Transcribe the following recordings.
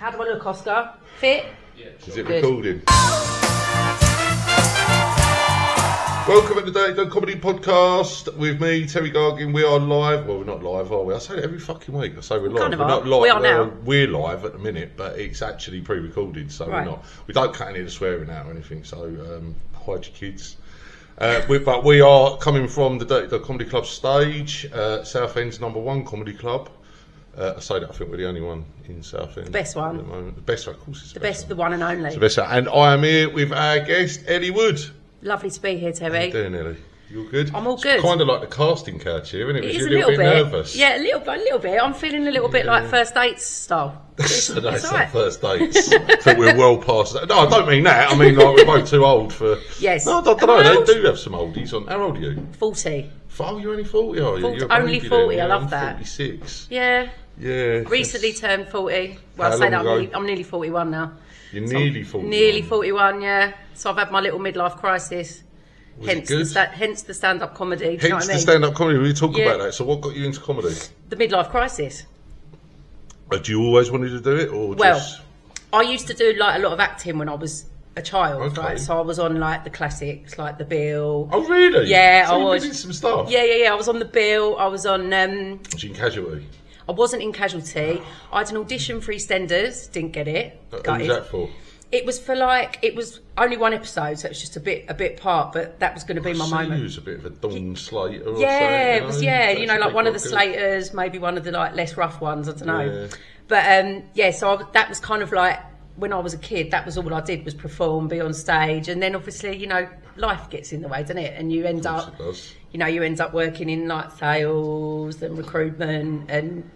How do I look, Oscar? Fit? Yeah. Is it recording? Welcome to the Day Done Comedy Podcast with me, Terry Gargan. We are live. Well, we're not live, are we? I say it every fucking week. I say we're live. Kind of we're not are. live. We are now. We're live at the minute, but it's actually pre-recorded, so Right. we're not. We don't cut any of the swearing out or anything, so hide your kids. But we are coming from the Day Done Comedy Club stage, Southend's #1 comedy club. I say that I think we're the only one in Southend. The best one. At the moment. The best one, of course. It's The best, the one and only. It's the best one. And I am here with our guest, Ellie Wood. Lovely to be here, How you Terry. doing, Ellie? You all good? I'm all good. It's kind of like the casting couch here, isn't it? It Was is you a little bit. nervous? Yeah, a little bit. I'm feeling a little bit like first dates style. So that's all not right. first dates. I think we're well past that. No, I don't mean that. I mean, like, we're both too old for... Yes. No, I don't Am I know. old? They do have some oldies on. How old are you? 40. Oh, you're only 40, are you? 40, You're a only baby 40, then. I love I'm that. 46. Yeah. Yeah. Recently turned 40. Well, How I say long that ago? I'm nearly 41 now. You're nearly 40. Nearly 41, yeah. So I've had my little midlife crisis. Was it good? Hence the stand-up comedy. Do you know Hence what I the mean? stand-up comedy. We talk Yeah. about that. So what got you into comedy? The midlife crisis. Do you always wanted to do it, or Well, just... I used to do like a lot of acting when I was a child, Okay. right? So I was on like the classics, like The Bill. Oh, really? Yeah, so I you've was. been in some stuff? Yeah. I was on The Bill. I was on. Was you in Casualty? I wasn't in Casualty. I had an audition for EastEnders. Didn't get it. Who was Gutted. that for? It was for like it was only one episode, so it was just a bit part. But that was going to be my So moment. you was a bit of a Dawn Slater or Yeah, something, it was. Yeah, you know, That's like one of the quite good. Slaters, maybe one of the like less rough ones. I don't know. Yeah. But yeah, so that was kind of like when I was a kid. That was all I did was perform, be on stage, and then obviously, you know, life gets in the way, doesn't it? And you end Of course up, it does. you know, you end up working in like sales and recruitment. And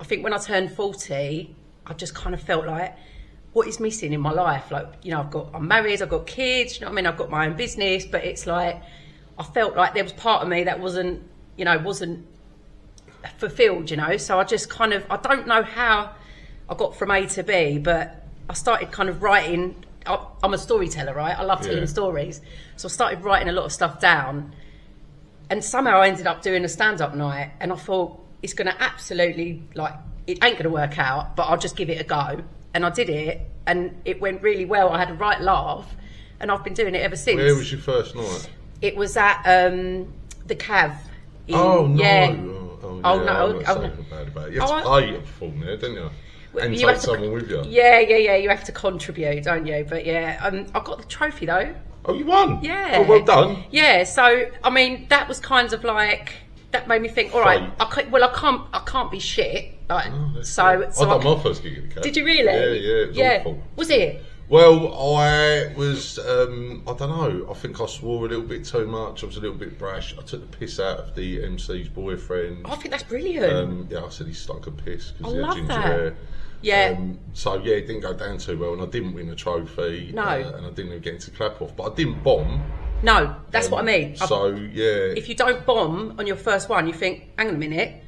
I think when I turned 40, I just kind of felt like, what is missing in my life? Like, you know, I'm married, I've got kids, you know what I mean? I've got my own business, but it's like, I felt like there was part of me that wasn't fulfilled, you know? So I just kind of, I don't know how I got from A to B, but I started kind of writing. I'm a storyteller, right? I love telling Yeah. stories. So I started writing a lot of stuff down. And somehow I ended up doing a stand-up night, and I thought, it's going to absolutely, like, it ain't going to work out, but I'll just give it a go. And I did it, and it went really well. I had a right laugh, and I've been doing it ever since. Where was your first night? It was at the Cav. Oh, no. Yeah. Oh, Oh, yeah, no, I'm not oh, saying bad about it. You have to Oh, pay to perform there, don't you? And You take have to- someone with you. Yeah. You have to contribute, don't you? But yeah, I got the trophy though. Oh, you won? Yeah. Oh, well done. Yeah. So I mean, that was kind of like that made me think. All right, Fate. I can't be shit. Like, Oh, that's so good. so I done my first gig at the Cav. Did you really? Yeah, it was awful. Was it? Well, I was, I don't know, I think I swore a little bit too much, I was a little bit brash, I took the piss out of the MC's boyfriend. I think that's brilliant. Yeah, I said he stunk of piss because I he had love ginger that. hair. Yeah. So yeah, it didn't go down too well, and I didn't win a trophy. No. And I didn't even get into clap off, but I didn't bomb. No, that's what I mean. So yeah, If you don't bomb on your first one, you think, hang on a minute.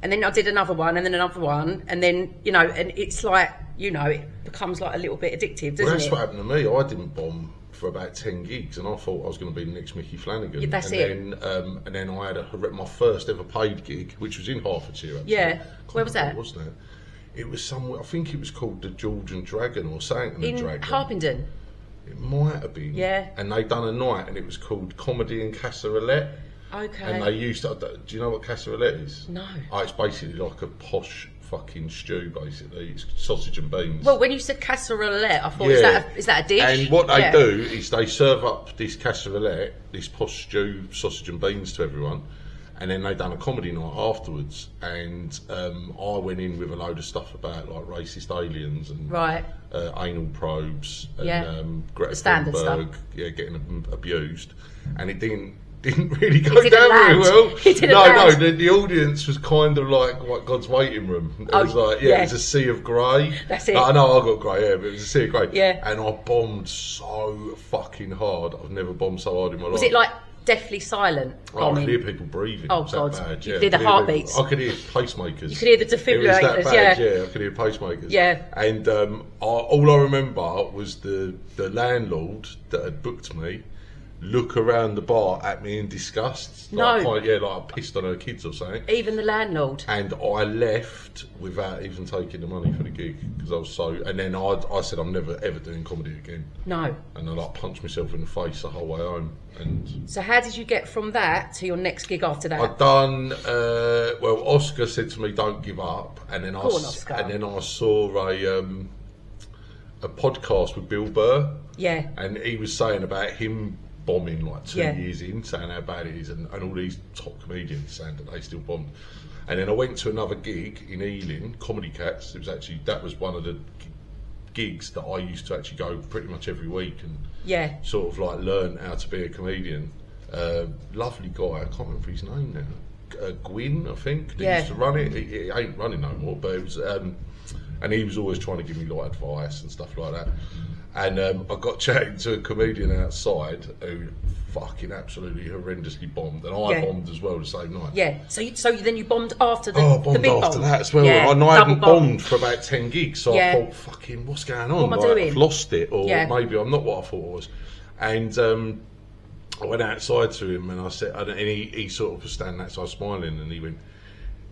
And then I did another one, and then another one, and then, you know, and it's like, you know, it becomes like a little bit addictive, doesn't well, that's it? what happened to me. I didn't bomb for about 10 gigs, and I thought I was going to be the next Mickey Flanagan. Yeah, that's and it. Then, and then I had my first ever paid gig, which was in Hertfordshire. Actually. Yeah. Where was that? Wasn't it? It was somewhere. I think it was called the Georgian Dragon or something. In Dragon. Harpenden. It might have been. Yeah. And they done a night, and it was called Comedy and Casserolette. Okay. And they used to. Do you know what casserolette is? No. Oh, it's basically like a posh fucking stew. Basically, it's sausage and beans. Well, when you said casserolette, I thought, Yeah. is that a dish? And what they Yeah. do is they serve up this casserolette, this posh stew, sausage and beans to everyone, and then they done a comedy night afterwards. And I went in with a load of stuff about like racist aliens and Right. anal probes and Yeah. Greta The standard Thunberg, stuff. yeah, getting abused, and it didn't really go didn't down very land. well. It didn't no, land. the audience was kind of like God's waiting room. It was like, yeah. it was a sea of grey. That's it. I know I got grey hair, but it was a sea of grey. Yeah. And I bombed so fucking hard. I've never bombed so hard in my life. Was it like deathly silent? Oh, I could hear people breathing. Oh, It was that God. bad, You yeah. could hear the I could heartbeats. I could hear pacemakers. You could hear the It was defibrillators, that bad, yeah. yeah. I could hear pacemakers. Yeah. And all I remember was the landlord that had booked me look around the bar at me in disgust. No. Like I pissed on her kids or something. Even the landlord. And I left without even taking the money for the gig because I was so. And then I said I'm never ever doing comedy again. No. And I punched myself in the face the whole way home. And so how did you get from that to your next gig after that? I'd done. Well, Oscar said to me, "Don't give up," and then Oscar. and then I saw a podcast with Bill Burr. Yeah. And he was saying about him bombing like 2 Yeah. years in, saying how bad it is, and all these top comedians saying that they still bombed. And then I went to another gig in Ealing, Comedy Cats. That was one of the gigs that I used to actually go pretty much every week and sort of like learn how to be a comedian. Lovely guy, I can't remember his name now. Gwyn, I think. He used to run it. He ain't running no more, but it was. And he was always trying to give me like advice and stuff like that. And I got chatting to a comedian outside who fucking absolutely horrendously bombed, and I bombed as well the same night. Yeah. So then you bombed after the I bombed the big after bomb. that as well. Yeah. And I hadn't Double bombed for about 10 gigs, so I thought, fucking, what's going on? What am I doing? I've lost it, or maybe I'm not what I thought I was. And I went outside to him, and I said, and he sort of was standing outside smiling, and he went,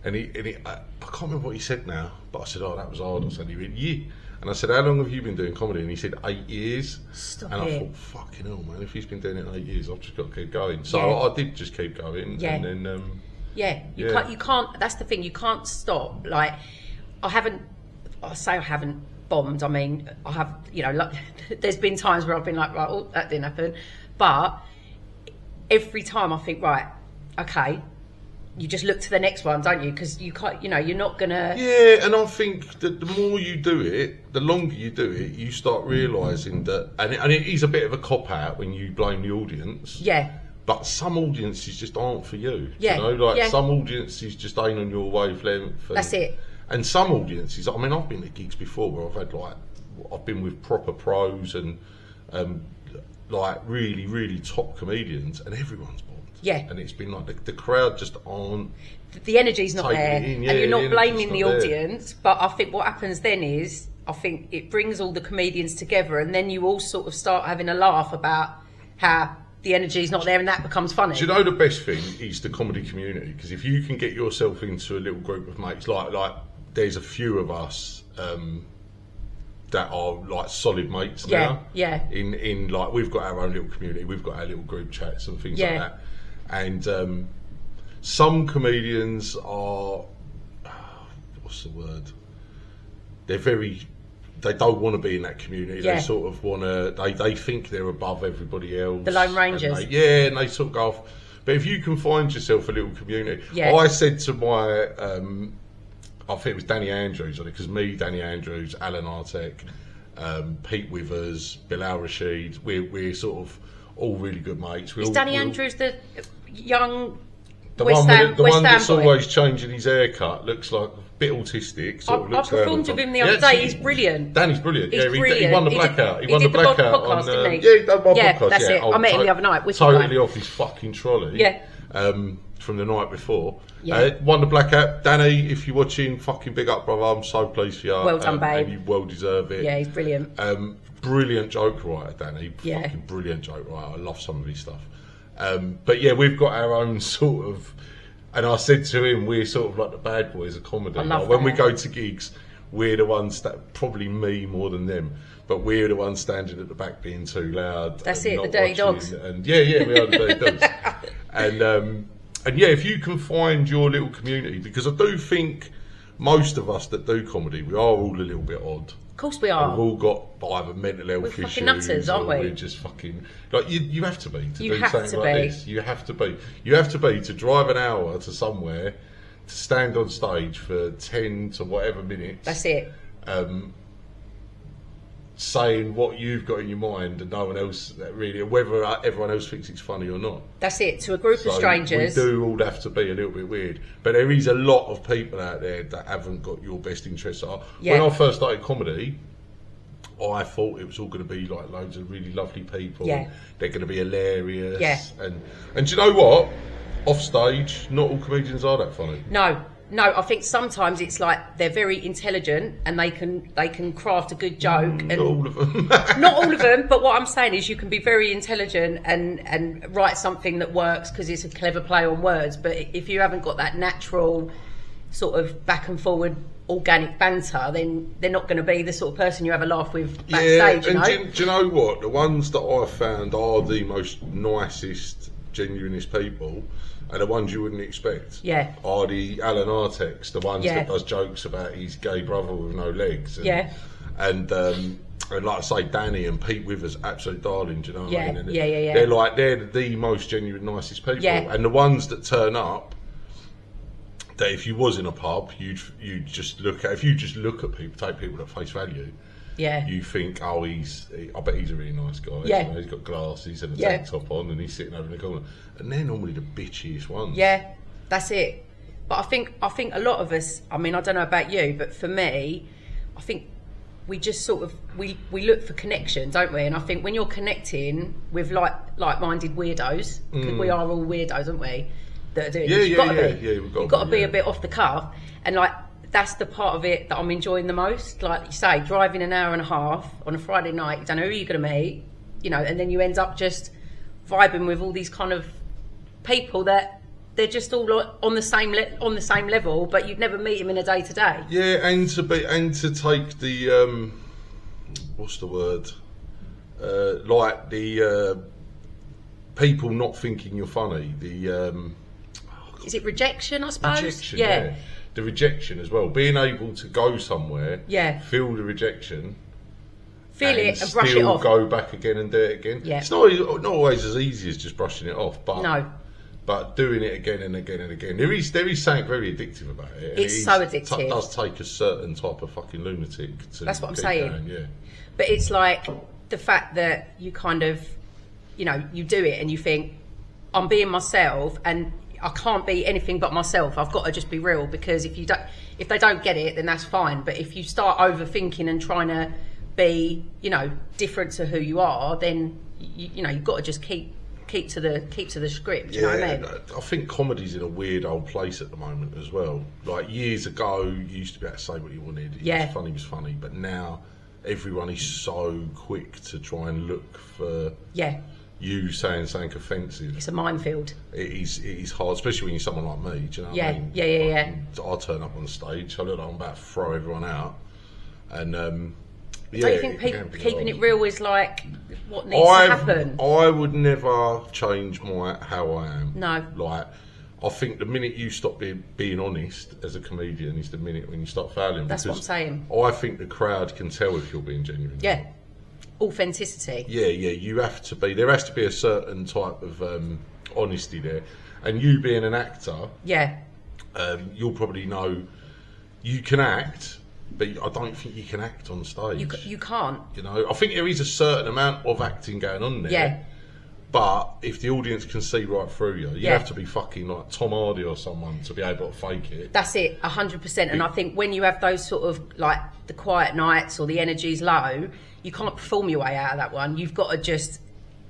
and he I can't remember what he said now, but I said, oh, that was hard. I said, he went, yeah. And I said, how long have you been doing comedy? And he said, 8 years. Stop and it. I thought, fucking hell, man, if he's been doing it 8 years, I've just got to keep going. So I did just keep going. Yeah. And then, you can't, that's the thing, you can't stop. Like, I haven't bombed. I mean, I have, like, there's been times where I've been like, right, oh, that didn't happen. But every time I think, right, okay, you just look to the next one, don't you? Because you can't, you're not gonna. Yeah, and I think that the more you do it, the longer you do it, you start realising that, and it is a bit of a cop out when you blame the audience. Yeah. But some audiences just aren't for you. Yeah. Some audiences just ain't on your wavelength. That's it. And some audiences, I mean, I've been at gigs before where I've been with proper pros and like really, really top comedians, and everyone's bombed. Yeah. And it's been like the crowd just aren't. The energy's not there, and you're not blaming not the there. audience. But I think what happens then is, I think it brings all the comedians together, and then you all sort of start having a laugh about how the energy's not there, and that becomes funny. Do you know the best thing is the comedy community? Because if you can get yourself into a little group of mates, like there's a few of us that are like solid mates now. Yeah. In like, we've got our own little community, we've got our little group chats and things like that. And some comedians are, what's the word? They don't want to be in that community. Yeah. They sort of want to. They think they're above everybody else. The Lone Rangers. And they sort of go off. But if you can find yourself a little community, I said to my, I think it was Danny Andrews on it, because me, Danny Andrews, Alan Artek, Pete Withers, Bilal Rashid, we're sort of all really good mates. Is Danny Andrews the young the West one Ham that's boy? always changing his haircut, looks like a bit autistic. I performed with him the other day. He's brilliant. Danny's brilliant. He's brilliant. He won the Blackout. He won the Blackout podcast, didn't he? Yeah, he done my podcast. That's it. I met him the other night. Totally off his fucking trolley. Yeah. From the night before. Yeah. Won the Blackout. Danny, if you're watching, fucking big up, brother. I'm so pleased for you. Well done, babe. And you well deserve it. Yeah, he's brilliant. Brilliant joke writer, Danny. Yeah. Fucking brilliant joke writer. I love some of his stuff. But yeah, we've got our own sort of. And I said to him, we're sort of like the bad boys of comedy. I love when we that. go to gigs, we're the ones that, probably me more than them, but we're the ones standing at the back being too loud. That's and it, not the dirty watching. dogs. And yeah, we are the dirty dogs. And yeah, if you can find your little community, because I do think most of us that do comedy, we are all a little bit odd. Of course we are. We've all got either mental health We're issues, fucking nutters, aren't or we? we're just fucking like you have to be to You do have something to like be. this. You have to be. You have to be to drive an hour to somewhere, to stand on stage for 10 to whatever minutes. That's it. Saying what you've got in your mind and no one else really, whether everyone else thinks it's funny or not. That's it. To a group of strangers. We do all have to be a little bit weird, but there is a lot of people out there that haven't got your best interests. Yeah. When I first started comedy, I thought it was all going to be like loads of really lovely people. Yeah. And they're going to be hilarious. Yeah. And do you know what? Off stage, not all comedians are that funny. No, No, I think sometimes it's like they're very intelligent and they can craft a good joke. And Not all of them. not all of them, but what I'm saying is you can be very intelligent and write something that works because it's a clever play on words. But if you haven't got that natural sort of back and forward organic banter, then they're not going to be the sort of person you have a laugh with backstage. Yeah, and do you know what? The ones that I've found are the most nicest, genuinest people. And the ones you wouldn't expect are the Alan Artex, the ones that does jokes about his gay brother with no legs. And, and like I say, Danny and Pete Withers, absolute darling, do you know what I mean? And they're the most genuine, nicest people. Yeah. And the ones that turn up, that if you was in a pub, you'd just look at, if you just look at people, take people at face value, you think, I bet he's a really nice guy. Yeah. You know, he's got glasses and a tank top on and he's sitting over in the corner. And they're normally the bitchiest ones. Yeah, that's it. But I think a lot of us, I mean, I don't know about you, but for me, I think we just sort of, we look for connection, don't we? And I think when you're connecting with like-minded weirdos, because we are all weirdos, aren't we? That are doing this. You've got to be a bit off the cuff. And like, that's the part of it that I'm enjoying the most. Like you say, driving an hour and a half on a Friday night, you don't know who you're going to meet, you know, and then you end up just vibing with all these kind of people that they're just all on the same level, but you'd never meet them in a day to day. Yeah, and to take the what's the word? Like the people not thinking you're funny. The is it rejection? I suppose. Rejection, yeah. The rejection as well, being able to go somewhere, feel the rejection, feel it and brush it off, go back again and do it again. Yeah. It's not always as easy as just brushing it off, but doing it again and again and again. There is something very addictive about it. It's so addictive. It does take a certain type of fucking lunatic to. That's what I'm saying. Going, yeah. But it's like the fact that you kind of, you know, you do it and you think, I'm being myself and I can't be anything but myself. I've got to just be real, because if they don't get it, then that's fine. But if you start overthinking and trying to be, you know, different to who you are, then you know, you've got to just keep to the script. You know what I mean? I think comedy's in a weird old place at the moment as well. Like years ago, you used to be able to say what you wanted. It was funny, but now everyone is so quick to try and look for you saying something offensive. It's a minefield. It is hard, especially when you're someone like me. Do you know what I mean? Yeah. I turn up on stage, I look like I'm about to throw everyone out. And don't you think keeping it real is like what needs to happen? I would never change how I am. No. Like, I think the minute you stop being honest as a comedian is the minute when you start failing. That's what I'm saying. I think the crowd can tell if you're being genuine. Yeah. Authenticity. Yeah, you have to be. There has to be a certain type of honesty there. And you being an actor, you'll probably know you can act, but I don't think you can act on stage. You can't. You know, I think there is a certain amount of acting going on there. Yeah. But if the audience can see right through you have to be fucking like Tom Hardy or someone to be able to fake it. That's it, 100%. And I think when you have those sort of like the quiet nights or the energy's low, you can't perform your way out of that one. You've got to just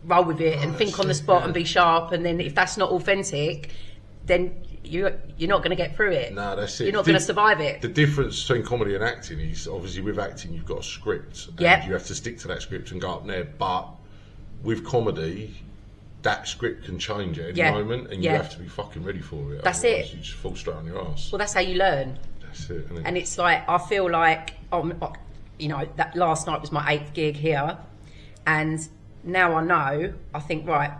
roll with it and think on the spot and be sharp. And then if that's not authentic, then you're not going to get through it. No, that's it. You're not going to survive it. The difference between comedy and acting is obviously with acting you've got a script. And you have to stick to that script and go up there. But with comedy, that script can change at any moment, and you have to be fucking ready for it. That's Otherwise it. You just fall straight on your ass. Well, that's how you learn. That's it, isn't it? And it's like, I feel like, you know, that last night was my 8th gig here, and now I know, I think, right,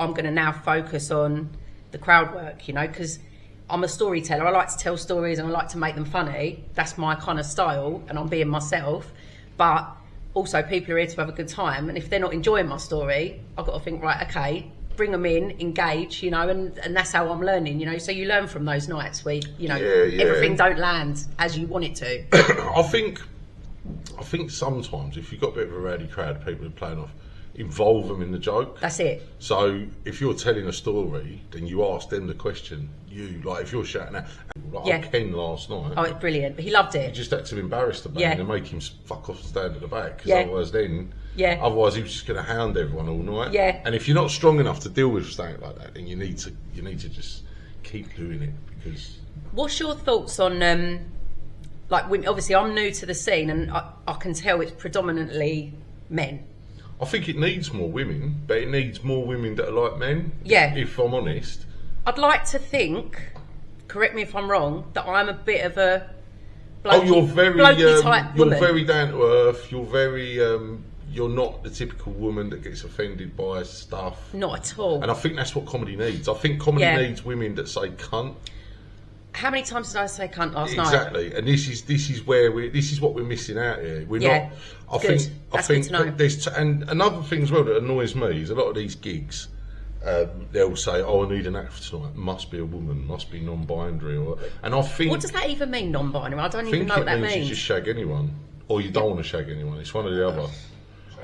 I'm going to now focus on the crowd work, you know, because I'm a storyteller. I like to tell stories and I like to make them funny. That's my kind of style, and I'm being myself. But also, people are here to have a good time, and if they're not enjoying my story, I've got to think, right, okay, bring them in, engage, you know, and that's how I'm learning, you know. So you learn from those nights where, you know, everything don't land as you want it to. I think sometimes if you've got a bit of a rowdy crowd of people who are playing off, involve them in the joke. That's it. So if you're telling a story, then you ask them the question. Like if you're shouting out, like Ken last night. Oh, it's brilliant. He loved it. You just had to embarrass the band and make him fuck off and stand at the back. Because otherwise he was just going to hound everyone all night. Yeah. And if you're not strong enough to deal with something like that, then you need to keep doing it because. What's your thoughts on like women? Obviously, I'm new to the scene, and I can tell it's predominantly men. I think it needs more women, but it needs more women that are like men. Yeah. If I'm honest. I'd like to think, correct me if I'm wrong, that I'm a bit of a blokey, you're very type you're woman. very down to earth. You're very you're not the typical woman that gets offended by stuff. Not at all. And I think that's what comedy needs. I think comedy needs women that say cunt. How many times did I say cunt last night? Exactly, and this is where this is what we're missing out here. We're not. I good. think That's good to know. there's and another thing as well that annoys me is a lot of these gigs. They'll say, "Oh, I need an act for tonight. Must be a woman. Must be non-binary." And I think. What does that even mean, non-binary? I don't I even think know what that it means means. you just shag anyone, or you don't want to shag anyone. It's one or the other.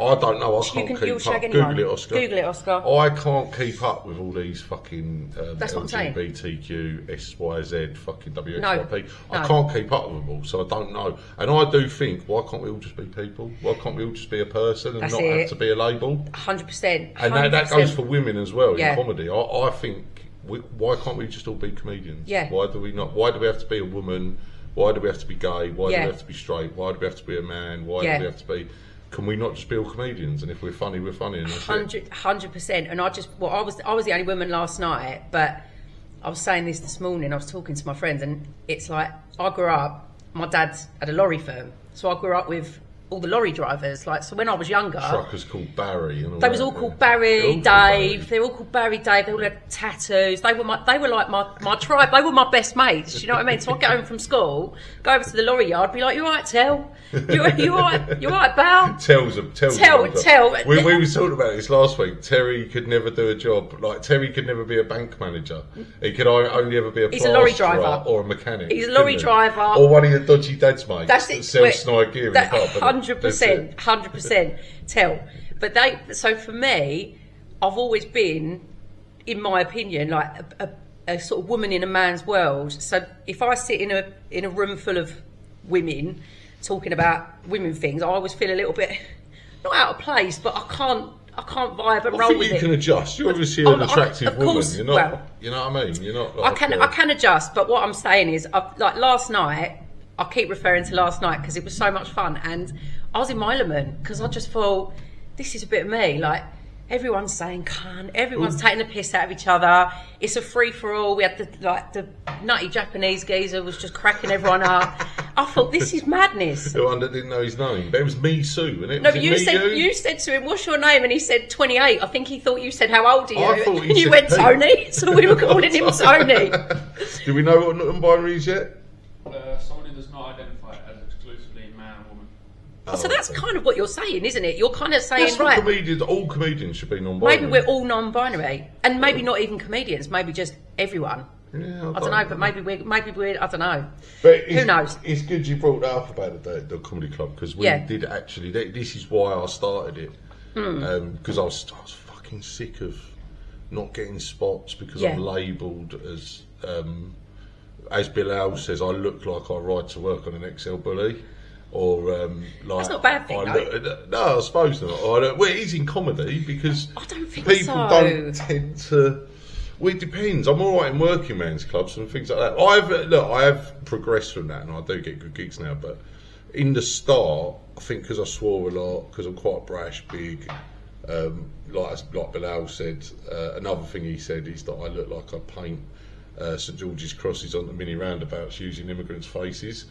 I don't know. I can't keep up. Shag anyone. Google it, Oscar. Google it, Oscar. I can't keep up with all these fucking That's what I'm saying. LGBTQ, SYZ, fucking WXYP. No. I can't keep up with them all, so I don't know. And I do think, why can't we all just be people? Why can't we all just be a person and That's not it. have to be a label? 100%. And that goes for women as well Yeah. in comedy. I think, why can't we just all be comedians? Yeah. Why do we not? Why do we have to be a woman? Why do we have to be gay? Why do Yeah. we have to be straight? Why do we have to be a man? Why Yeah. do we have to be? Can we not just be all comedians? And if we're funny, we're funny. And that's it. 100%. And I was the only woman last night, but I was saying this morning. I was talking to my friends, and it's like I grew up. My dad had a lorry firm, so I grew up with all the lorry drivers. Like, so when I was younger, Truckers called Barry. And all they was that, all yeah. called Barry, They're all called Dave. They were all called Barry, Dave. They all had tattoos. They were like my tribe. They were my best mates. You know what I mean? So I'd get home from school, go over to the lorry yard, be like, "You all right, Tell? You all right, Bal?" Tell. We were talking about this last week. Terry could never do a job. Like, Terry could never be a bank manager. He could only ever be a He's a lorry plasterer driver. or a mechanic. He's a lorry couldn't he? driver. Or one of your dodgy dad's mates That's that it. sells snide gear in the pub. 100%. 100% Tell. But so for me, I've always been, in my opinion, like a sort of woman in a man's world. So if I sit in a room full of women talking about women things, I always feel a little bit not out of place, but I can't vibe and roll with it. You can adjust. You're obviously an attractive of course, woman. You're not. You know what I mean? You're not. Like I can adjust, but what I'm saying is, like last night, I keep referring to last night because it was so much fun, and I was in my element because I just thought, this is a bit of me. Like, everyone's saying cunt, everyone's taking the piss out of each other. It's a free for all. We had the nutty Japanese geezer was just cracking everyone up. I thought, this is madness. The one that didn't know his name, but it was me Sue, wasn't it? No, Was but it you said to him, "What's your name?" And he said 28. I think he thought you said, "How old are you?" I thought he and you said went Pete. Tony, so we were calling him Tony. Do we know what non-binary is yet? Someone who does not identify as exclusively man or woman. So that's kind of what you're saying, isn't it? You're kind of saying, That's right, what all comedians should be non-binary. maybe we're all non-binary, and maybe not even comedians, maybe just everyone. Yeah, I don't know, but maybe we're I don't know. But Who knows? It's good you brought that up about the comedy club, because we did actually. This is why I started it, because I was fucking sick of not getting spots because I'm labelled as Bilal says, I look like I ride to work on an XL bully. Or like that's not a bad thing, no, I suppose not. Well, it is in comedy because I don't think people so. don't tend to. Well, it depends. I'm all right in working men's clubs and things like that. I have progressed from that, and I do get good gigs now. But in the start, I think because I swore a lot, because I'm quite brash, big. Like Bilal said, another thing he said is that I look like I paint St George's crosses on the mini roundabouts using immigrants' faces.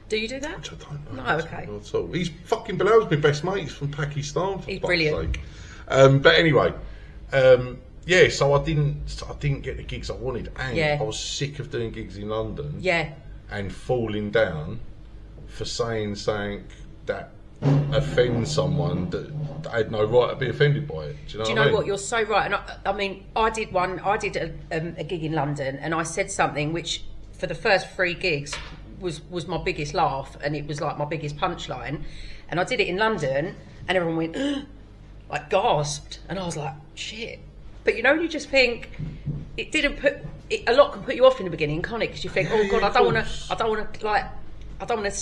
Do you do that? Which I don't know. No, okay. Not at all. He's fucking Bilal's my best mate. He's from Pakistan. For He's fuck's brilliant. Sake. But anyway, so I didn't get the gigs I wanted, and I was sick of doing gigs in London. Yeah. And falling down for saying something that offends someone that had no right to be offended by it. Do you know what? You're so right. And I mean, I did a gig in London, and I said something which, for the first 3 gigs, was my biggest laugh, and it was like my biggest punchline. And I did it in London, and everyone went like gasped, and I was like, shit. But you know, you just think it didn't a lot can put you off in the beginning, can't it? Because you think, oh god, I don't want to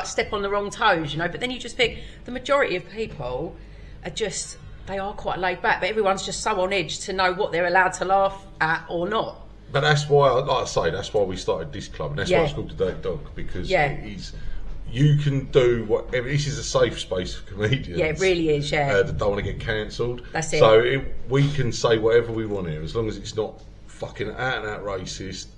step on the wrong toes, you know. But then you just think the majority of people they are quite laid back, but everyone's just so on edge to know what they're allowed to laugh at or not. But that's why, like I say, that's why we started this club, and that's why it's called the Dirty Dog, because it is. You can do whatever. This is a safe space for comedians. Yeah, it really is. Yeah. That don't want to get cancelled. That's it. So we can say whatever we want here, as long as it's not fucking out and out racist,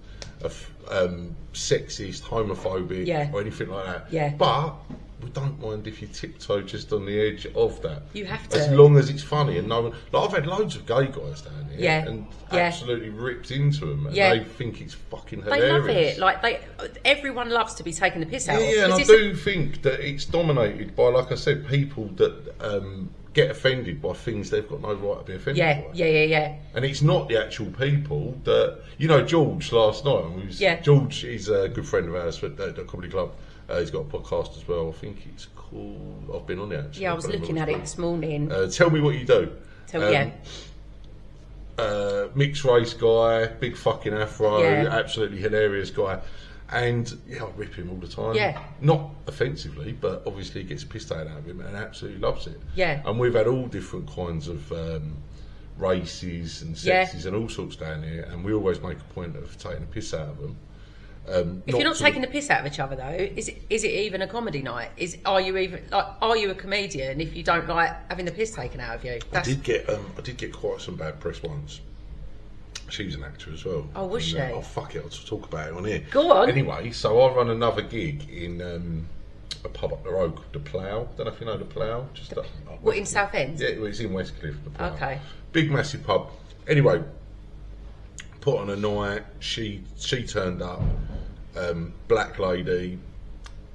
sexist, homophobic, or anything like that. Yeah. But we don't mind if you tiptoe just on the edge of that. You have to. As long as it's funny and no one. Like, I've had loads of gay guys down here and absolutely ripped into them, and they think it's fucking hilarious. They love it. Like everyone loves to be taking the piss out of. Yeah, and I do think that it's dominated by, like I said, people that get offended by things they've got no right to be offended by. Yeah. And it's not the actual people that, George last night. George is a good friend of ours at the comedy club. He's got a podcast as well. I think it's called. I've been on it actually. Yeah, I was looking at it this morning. Tell me what you do. Mixed race guy, big fucking afro, absolutely hilarious guy, and I rip him all the time. Yeah, not offensively, but obviously he gets pissed out of him and absolutely loves it. Yeah, and we've had all different kinds of races and sexes and all sorts down here, and we always make a point of taking the piss out of them. If you're not taking the piss out of each other, though, is it even a comedy night? Are you a comedian if you don't like having the piss taken out of you? I did get quite some bad press once. She was an actor as well. Oh, was she? Oh, fuck it, I'll talk about it on here. Go on. Anyway, so I run another gig in a pub up the road called The Plough. Don't know if you know The Plough. Just what, in Southend? Yeah, it's in Westcliff. The Plough. Okay. Big massive pub. Anyway, put on a night. She turned up. Black lady.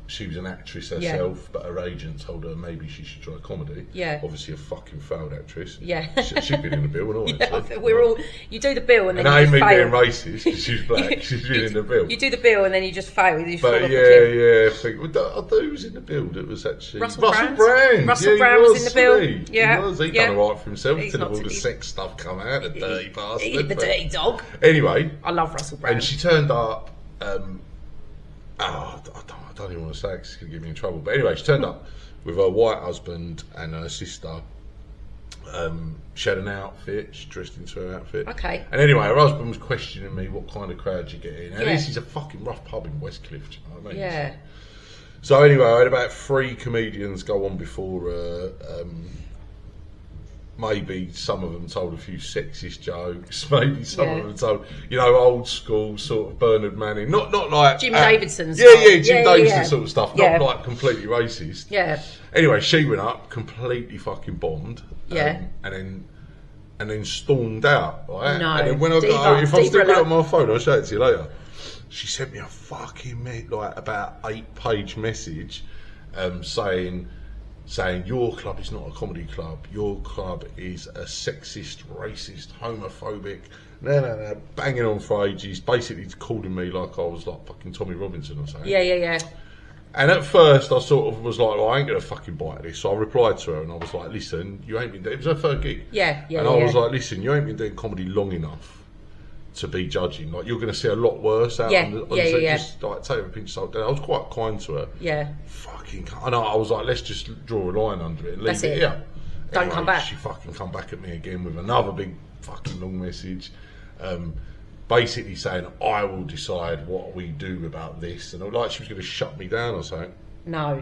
She was an actress herself, but her agent told her maybe she should try comedy. Yeah. Obviously a fucking failed actress. Yeah. She'd been in the bill and all that. We're all. You do the bill and then you just fail. And I ain't me being racist because she's black. She's been in the bill. You do the bill and then you just fail. You but I thought it was in the bill that was actually Russell Brand. Russell Brand was in the bill. Yeah. He was. He done alright for himself until all the sex stuff come out. The dirty bastard. The dirty dog. Anyway. I love Russell Brand. And she turned up. I don't even want to say it because it's going to get me in trouble. But anyway, she turned up with her white husband and her sister. She had an outfit. She dressed into her outfit. Okay. And anyway, her husband was questioning me what kind of crowd you get in. And this is a fucking rough pub in Westcliff. Do you know what I mean? Yeah. So anyway, I had about 3 comedians go on before. Maybe some of them told a few sexist jokes. Maybe some of them told, old school sort of Bernard Manning, not like Jim Davidson. Jim Davidson sort of stuff, not like completely racist. Yeah. Anyway, she went up, completely fucking bombed. Yeah. And then stormed out. Right? No. And then when I got, if I'm still on my phone, I'll show it to you later. She sent me a fucking about 8-page message, saying your club is not a comedy club, your club is a sexist, racist, homophobic, banging on for ages, basically calling me like I was like fucking Tommy Robinson or something. Yeah. And at first I sort of was like, well, I ain't going to fucking bite this. So I replied to her and I was like, listen, you ain't been doing, it was her third gig. And I was like, listen, you ain't been doing comedy long enough to be judging. Like, you're going to see a lot worse out on the just like take a pinch of salt. And I was quite kind to her. Yeah. Fucking, I know. I was like, let's just draw a line under it and leave it here. Don't come back. She fucking come back at me again with another big fucking long message, basically saying I will decide what we do about this, and like she was going to shut me down or something. No.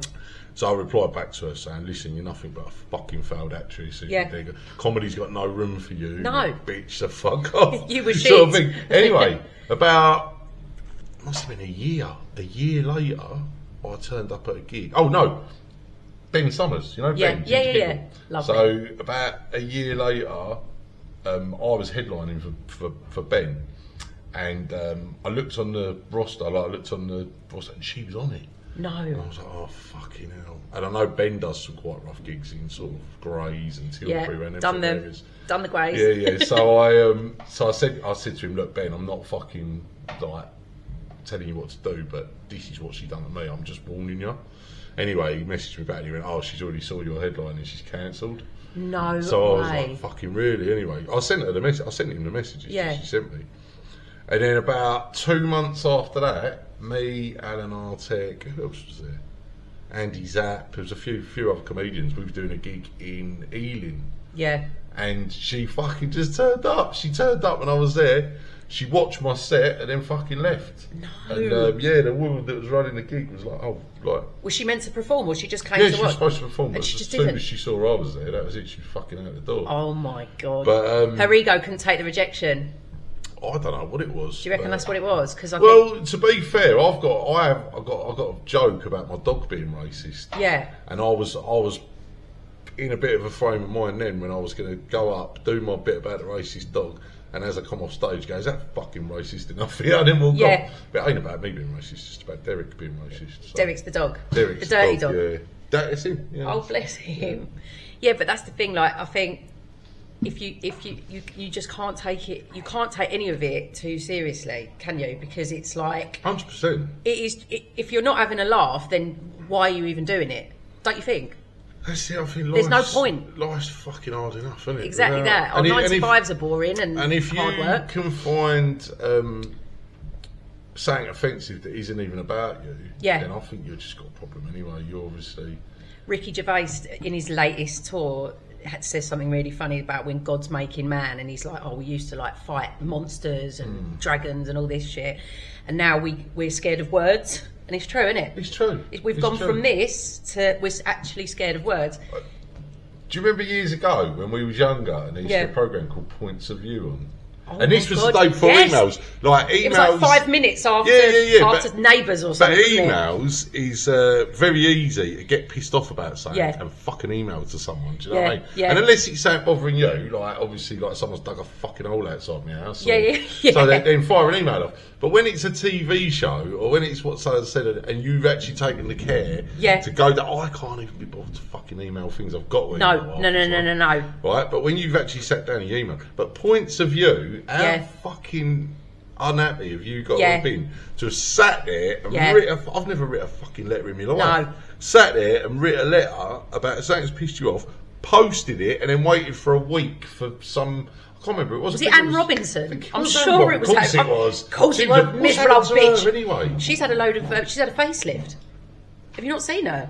So I replied back to her saying, listen, you're nothing but a fucking failed actress. Comedy's got no room for you. No. Bitch, so fuck off. You were shit. Sort of thing. Anyway, must have been a year later, I turned up at a gig. Oh, no. Ben Summers, Ben? Yeah. Lovely. So about a year later, I was headlining for Ben. And I looked on the roster, and she was on it. No. And I was like, oh, fucking hell. And I know Ben does some quite rough gigs in sort of Greys and Tilbury. Yeah, done the Greys. Yeah. So I said to him, look, Ben, I'm not fucking like telling you what to do, but this is what she done to me. I'm just warning you. Anyway, he messaged me back and he went, oh, she's already saw your headline and she's cancelled. No So way. I was like, fucking really? Anyway, I sent him the messages she sent me. And then about 2 months after that, me, Alan Artek, who else was there? Andy Zapp, there was a few other comedians. We were doing a gig in Ealing, Yeah. And she fucking just turned up. She turned up when I was there. She watched my set and then fucking left. No. And the woman that was running the gig was like, oh, like. Was she meant to perform, or she just came Yeah, to she watch? was supposed to perform, but And she as just soon didn't. as she saw I was there, that was it. She was fucking out the door. Oh my god! But her ego couldn't take the rejection. I don't know what it was. Do you reckon that's what it was? Because to be fair, I've got a joke about my dog being racist. Yeah. And I was in a bit of a frame of mind then when I was going to go up, do my bit about the racist dog, and as I come off stage, go, is that fucking racist enough? Yeah, and then we'll go. But it ain't about me being racist, it's just about Derek being racist. So. Derek's the dog. Derek's the dirty dog. Yeah. That's him. Yeah. Oh, bless him. Yeah, but that's the thing. Like, I think if you just can't take it, you can't take any of it too seriously, can you? Because it's like 100%. it is. If you're not having a laugh, then why are you even doing it? Don't you think? That's it. I think there's no point. Life's fucking hard enough, isn't it? Exactly that. Oh, 95s are boring and if hard work. And if you can find something offensive that isn't even about you, then I think you've just got a problem anyway. You're obviously. Ricky Gervais in his latest tour says something really funny about when God's making man, and he's like, oh, we used to like fight monsters and dragons and all this shit, and now we're scared of words. And it's true, isn't it? It's true. We've gone from this to we're actually scared of words. Do you remember years ago when we was younger and there used to be a programme called Points of View on? Oh and this was the day before emails. Like emails. It was like 5 minutes after, after Neighbours or something. But emails is very easy to get pissed off about something and fucking email to someone. Do you know what I mean? Yeah. And unless it's something bothering you, like obviously like someone's dug a fucking hole outside my house. Yeah. So then fire an email off. But when it's a TV show or when it's what someone said and you've actually taken the care to go that I can't even be bothered to fucking email things I've got to email. No. Right, but when you've actually sat down and you email, but Points of View, how fucking unhappy have you got to have been to have sat there and I've never written a fucking letter in my life. No. Sat there and written a letter about something that's pissed you off, posted it, and then waited for a week for some. I can't remember. Was it Anne Robinson? I'm sure it was. Of course it was. Of course it was. Miserable bitch. Anyway, she's had a load of. She's had a facelift. Have you not seen her?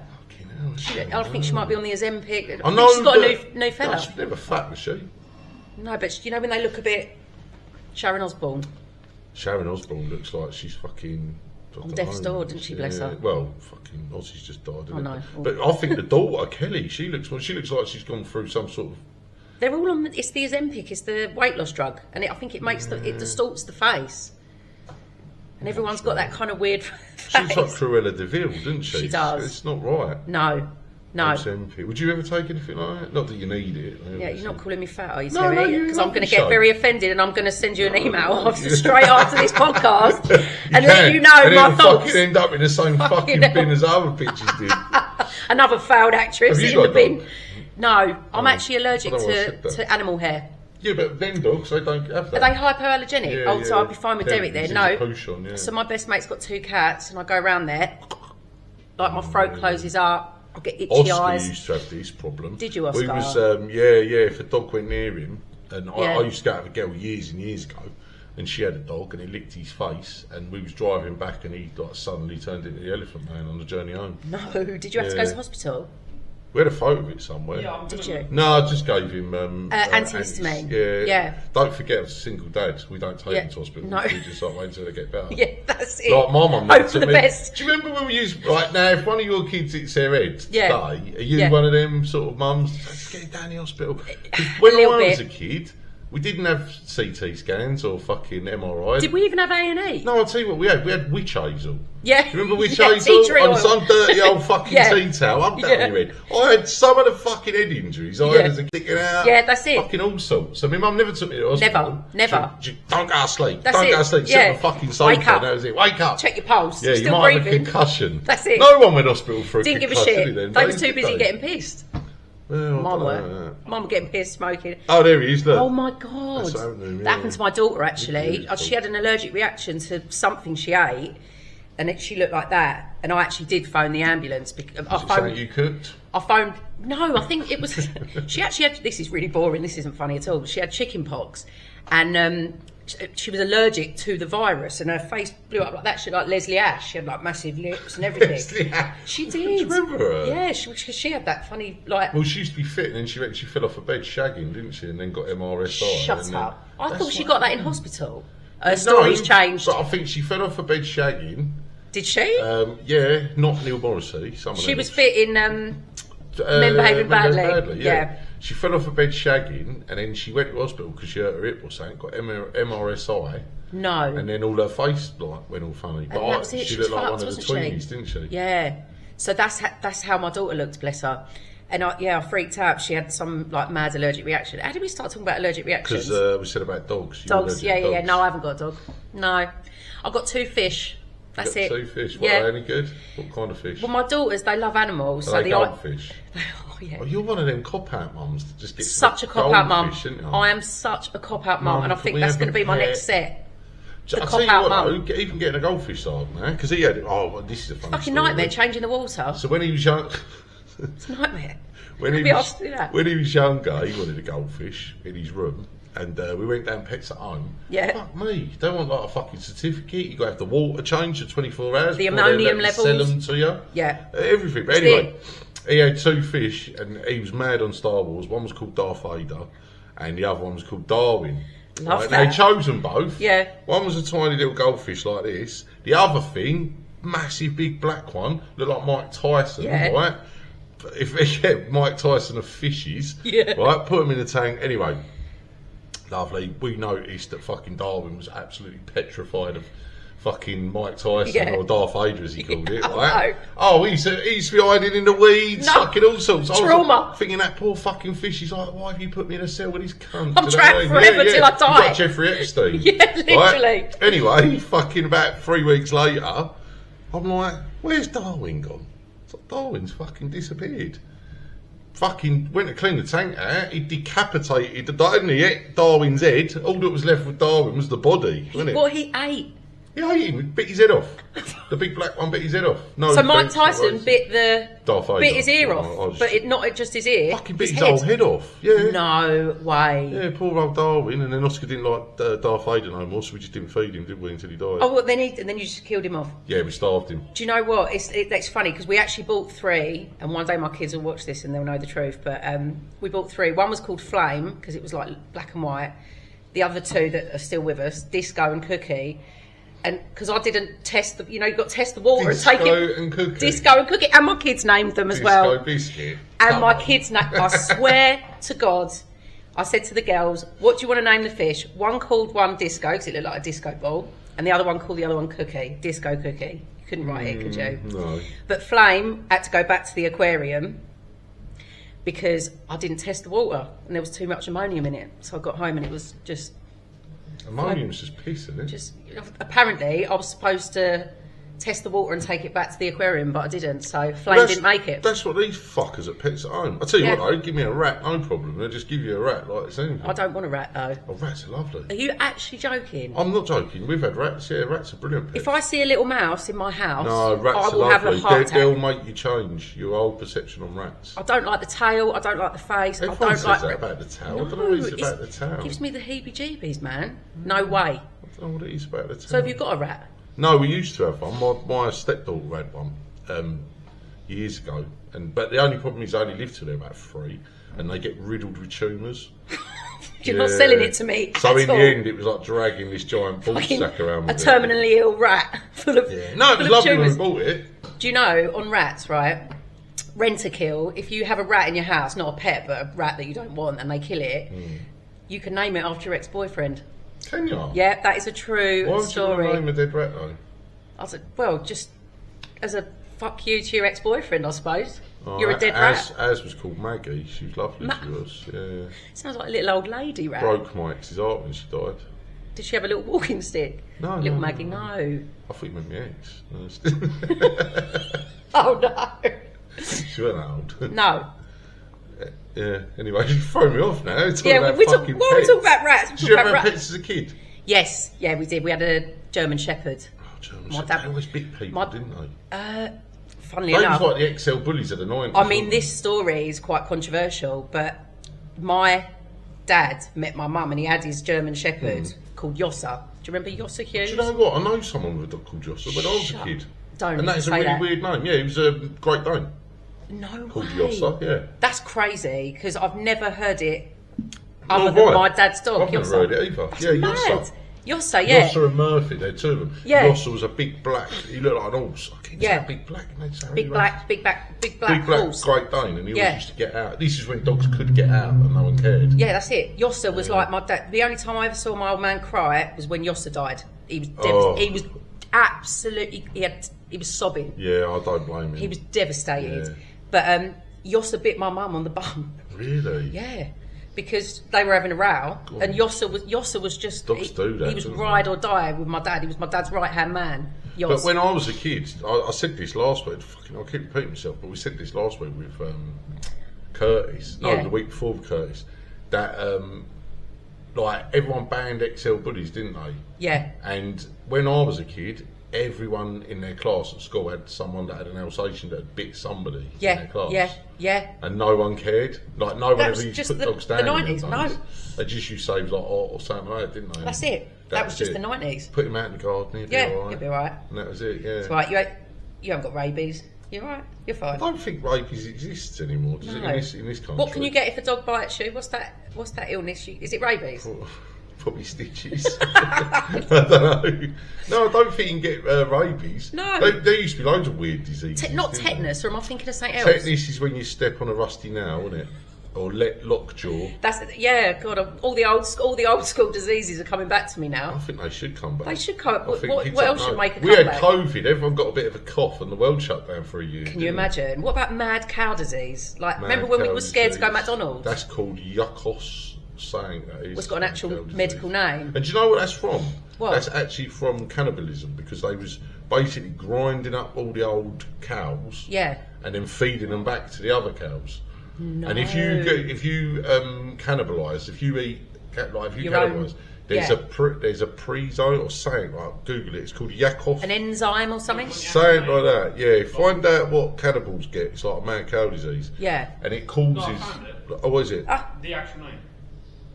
I think she might be on the Ozempic. I know she's got a new fella. She's never fat, was she? No, but you know when they look a bit. Sharon Osbourne. Sharon Osbourne looks like she's fucking. On death's door, didn't she? Bless her. Well, fucking Ozzy's just died. I know. But I think the daughter Kelly, she looks like she's gone through some sort of. They're all on. It's the Ozempic. It's the weight loss drug, and I think it makes it distorts the face. And everyone's got that kind of weird face. She's like Cruella de Vil, doesn't she? She does. It's not right. No. Ozempic. Would you ever take anything like that? Not that you need it. Yeah, you're not calling me fat, are you, Terry? No, because I'm going to get very offended and I'm going to send you an email straight after this podcast and let you know my thoughts. Fucking end up in the same fucking bin as other bitches did. Another failed actress in the bin. No, I'm actually allergic to animal hair. Yeah, but them dogs, they don't have that. Are they hypoallergenic? So I'll be fine with Derek there. No. So my best mate's got 2 cats and I go around there, like my throat closes up. I get itchy eyes. Oscar used to have this problem. Did you, Oscar? We was, if a dog went near him, and I used to go out with a girl years and years ago, and she had a dog, and it licked his face, and we was driving back, and he like suddenly turned into the Elephant Man on the journey home. No, did you have to go to hospital? We had a photo of it somewhere. Yeah, did you? No, I just gave him antihistamine. Yeah. Don't forget, as a single dad, we don't take him to hospital. No. We just like wait until they get better. Yeah, that's it. Like my mum hope for the best. Do you remember when we used now? If one of your kids hits their head today, are you one of them sort of mums? Let's get it down the hospital. When I was a kid, we didn't have CT scans or fucking MRIs. Did we even have A&E? No, I'll tell you what we had. We had witch hazel. Yeah. Do you remember witch hazel on some dirty old fucking tea towel? I'm down your head. I had some of the fucking head injuries I had as a kicking out. Yeah, that's it. Fucking all sorts. So my mum never took me to the hospital. Never. Don't go to sleep. That's don't it. go to sleep. Sit on the fucking sofa. Wake up. That was it. Wake up. Check your pulse. Yeah, you still might breathing. have a concussion. That's it. No one went to hospital for a Didn't concussion. give a shit. Then, they were too busy getting pissed. Well, Mum were getting pissed smoking. Oh, there he is. Look. Oh my god. That happened to my daughter actually. She had an allergic reaction to something she ate, and she looked like that. And I actually did phone the ambulance. Because something you cooked? I phoned. No, I think it was. She actually had. This is really boring. This isn't funny at all. She had chicken pox, and she was allergic to the virus, and her face blew up like that. She like Leslie Ash. She had like massive lips and everything. Leslie Ash. She Do you did. remember her? Yeah, she had that funny like. Well, she used to be fit, and then she fell off a bed shagging, didn't she? And then got MRSI. Shut up! I thought she what got that in hospital. Her story's changed. But I think she fell off a bed shagging. Did she? Yeah, not Neil Morrissey. She was fit in Men Behaving Badly. Yeah. She fell off a bed shagging, and then she went to hospital because she hurt her hip or something, got MRSI. No. And then all her face like went all funny. But that was it. she She was looked like fucked, one of the wasn't tweenies, she? didn't she? Yeah. So that's how my daughter looked, bless her. And I freaked out. She had some like mad allergic reaction. How did we start talking about allergic reactions? Because we said about dogs. Dogs, yeah. No, I haven't got a dog. No. I've got 2 fish. That's it. 2 fish. What, are they any good? What kind of fish? Well, my daughters, they love animals. Are they goldfish? Oh, yeah. Oh, you're one of them cop-out mums that just get Such a cop-out mum. goldfish, aren't you? I am such a cop-out mum, Mum, and I can think we that's have going to a be my pet? next set. The I'll tell you cop-out what, mum. though, even getting a goldfish hard, man, because he had. Oh, well, this is a funny Fucking story. nightmare, changing the water. So when he was young, It's a nightmare. when he Could be was asked to do that. when he was younger, he wanted a goldfish in his room, and we went down Pets at Home. Yeah. Fuck me, you don't want like a fucking certificate. You got to have the water change for 24 hours. The before they ammonium let me levels. Sell them to you. Yeah. Everything. But anyway, he had 2 fish, and he was mad on Star Wars. One was called Darth Vader, and the other one was called Darwin. Love Right? that. They chose them both. Yeah. One was a tiny little goldfish like this. The other thing, massive big black one, looked like Mike Tyson, Yeah. right? If Mike Tyson of fishes, Yeah. right? Put him in the tank. Anyway, lovely. We noticed that fucking Darwin was absolutely petrified of fucking Mike Tyson Yeah. or Darth Vader as he called it, I right? know. Oh, he used to be hiding in the weeds, No. fucking all sorts. I was Trauma. like, thinking that poor fucking fish. He's like, why have you put me in a cell with his cunt? I'm Do you know trapped what I mean? forever till I He's die. like Jeffrey Epstein. Yeah, literally. Right? Anyway, fucking about 3 weeks later, I'm like, where's Darwin gone? It's like, Darwin's fucking disappeared. Fucking went to clean the tank out. He decapitated Darwin's head. All that was left with Darwin was the body, wasn't it? What he ate. He ate him. Bit his head off. The big black one bit his head off. No. So Mike offence, Tyson but bit his ear off, I was- but not just his ear. fucking bit his head. whole head off. Yeah. No way. Yeah, poor old Darwin. And then Oscar didn't like Darth Vader no more, so we just didn't feed him, did we, until he died? Oh, well, then you just killed him off. Yeah, we starved him. Do you know what? That's funny because we actually bought 3, and one day my kids will watch this and they'll know the truth. But we bought 3. One was called Flame because it was like black and white. The other 2 that are still with us, Disco and Cookie. And because I didn't test the, you've got to test the water and take it. And Cookie. Disco and Cookie, and my kids named them as well. Disco Biscuit. And Come my on. kids' name, I swear to God, I said to the girls, what do you want to name the fish? One called one Disco, because it looked like a disco ball, and the other one called the other one Cookie, Disco Cookie. You couldn't write it, could you? No. But Flame had to go back to the aquarium because I didn't test the water, and there was too much ammonium in it. So I got home and it was just Ammonium's just piss, isn't it? apparently I was supposed to test the water and take it back to the aquarium, but I didn't, so Flame That's- didn't make it. That's what these fuckers at Pets at Home. I tell you Yeah. what, though, give me a rat, no problem. They'll just give you a rat like it's anything. I don't want a rat though. Oh, rats are lovely. Are you actually joking? I'm not joking. We've had rats. Yeah, rats are brilliant. Pets. If I see a little mouse in my house, No, rats I are will have a lovely. heart They'll attack. make you change your old perception on rats. I don't like the tail. I don't like the face. Everyone I don't says like that about the tail. I don't know No, what it is it's- about the tail. Gives me the heebie-jeebies, man. No way. I don't know what it is about the tail. So have you got a rat? No, we used to have one. My stepdaughter had one years ago, but the only problem is they only live till they're about 3, and they get riddled with tumours. You're not selling it to me. So at in all. the end, it was like dragging this giant ball Fucking sack around. a with it. terminally ill rat full of Yeah. No, it was full of lovely when we tumours. bought it. Do you know on rats, right? Rent a kill. If you have a rat in your house, not a pet, but a rat that you don't want, and they kill it, you can name it after your ex-boyfriend. Can you? Yeah, that is a true Why would you story. want to name a dead rat though? I said, well, just as a fuck you to your ex-boyfriend, I suppose. Oh, You're a dead rat. Az was called Maggie. She was lovely. She was. Yeah. Sounds like a little old lady rat. Broke my ex's heart when she died. Did she have a little walking stick? No, Little no, Maggie, no. no. I thought you meant my ex. Oh, no. She wasn't old. No. Yeah. Anyway, you throw me off now. Talking Yeah, about we talk, fucking why are we pets. talking about rats? We Did talk you ever about have rats. pets as a kid? Yes, yeah, we did. We had a German Shepherd. Oh, German My Shepherds, dad- they always bit people, my- didn't they? Funnily They was enough, like the XL bullies of the 90s. I mean, weren't they? this story is quite controversial, but my dad met my mum, and he had his German Shepherd called Yossa. Do you remember Yossa Hughes? Do you know what? I know someone with a dog called Jossa when I was a kid. Don't and that is a say really that. weird name. Yeah, he was a Great Dane. No Called way. Yossa, yeah. That's crazy, because I've never heard it other Oh, than right. my dad's dog, I've never Yossa. heard it either. That's Yeah, mad. Yossa. Yossa, yeah. Yossa and Murphy, they're two of them. Yeah. Yossa was a big black, he looked like an horse. I keep saying big black. And they'd say Big black big black horse. Great Dane, and he Yeah. always used to get out. This is when dogs could get out and no one cared. Yeah, that's it. Yossa was like my dad. The only time I ever saw my old man cry was when Yossa died. He was he was absolutely. He was sobbing. Yeah, I don't blame him. He was devastated. Yeah. But Yossa bit my mum on the bum. Really? Yeah, because they were having a row, and Yossa was just. Dogs do that, He was don't ride or die with my dad. He was my dad's right hand man. Yoss. But when I was a kid, I said this last week. Fucking, I keep repeating myself, but we said this last week with Curtis. No, Yeah. the week before with Curtis. That like everyone banned XL bullies, didn't they? Yeah. And when I was a kid, everyone in their class at school had someone that had an Alsatian that had bit somebody in Yeah, their class. yeah. And no one cared. Like no one That ever was used just to put the- dogs the down. 90s, in no. those. They just used to say it was like or something like that, didn't they? That's it. That was just it. the 90s. Put him out in the garden, he'd Yeah, be alright. you'll be alright. And that was it, yeah. It's right. You haven't got rabies. You're right. You're fine. I don't think rabies exists anymore, does it, No. in this country? What can you get if a dog bites you? What's that illness? Is it rabies? Probably stitches. I don't know. No, I don't think you can get rabies. No. There used to be loads of weird diseases. Not didn't there? tetanus, or am I thinking of something else? Tetanus is when you step on a rusty nail, isn't it? Or lockjaw. God. All the old school diseases are coming back to me I now. think they should come back. They should come. I think What kids else don't should know. make a We had comeback? COVID, everyone got a bit of a cough and the world shut down for a year. Can you imagine? What about mad cow disease? Like, Mad remember when we cow were scared to go disease. McDonald's? That's called yuccos saying that is. It's got an actual mad cow disease. medical name. And do you know what that's from? What? That's actually from cannibalism because they was basically grinding up all the old cows Yeah. and then feeding them back to the other cows. No. And if you cannibalise, if you Your own- cannibalise, there's yeah. there's a pre-zone or something like Google it. It's called yuccos. An enzyme or something? Something like that, yeah. Find out what cannibals get. It's like a mad cow disease. Yeah. And it No, causes. I found it. Oh, what is it? The actual name.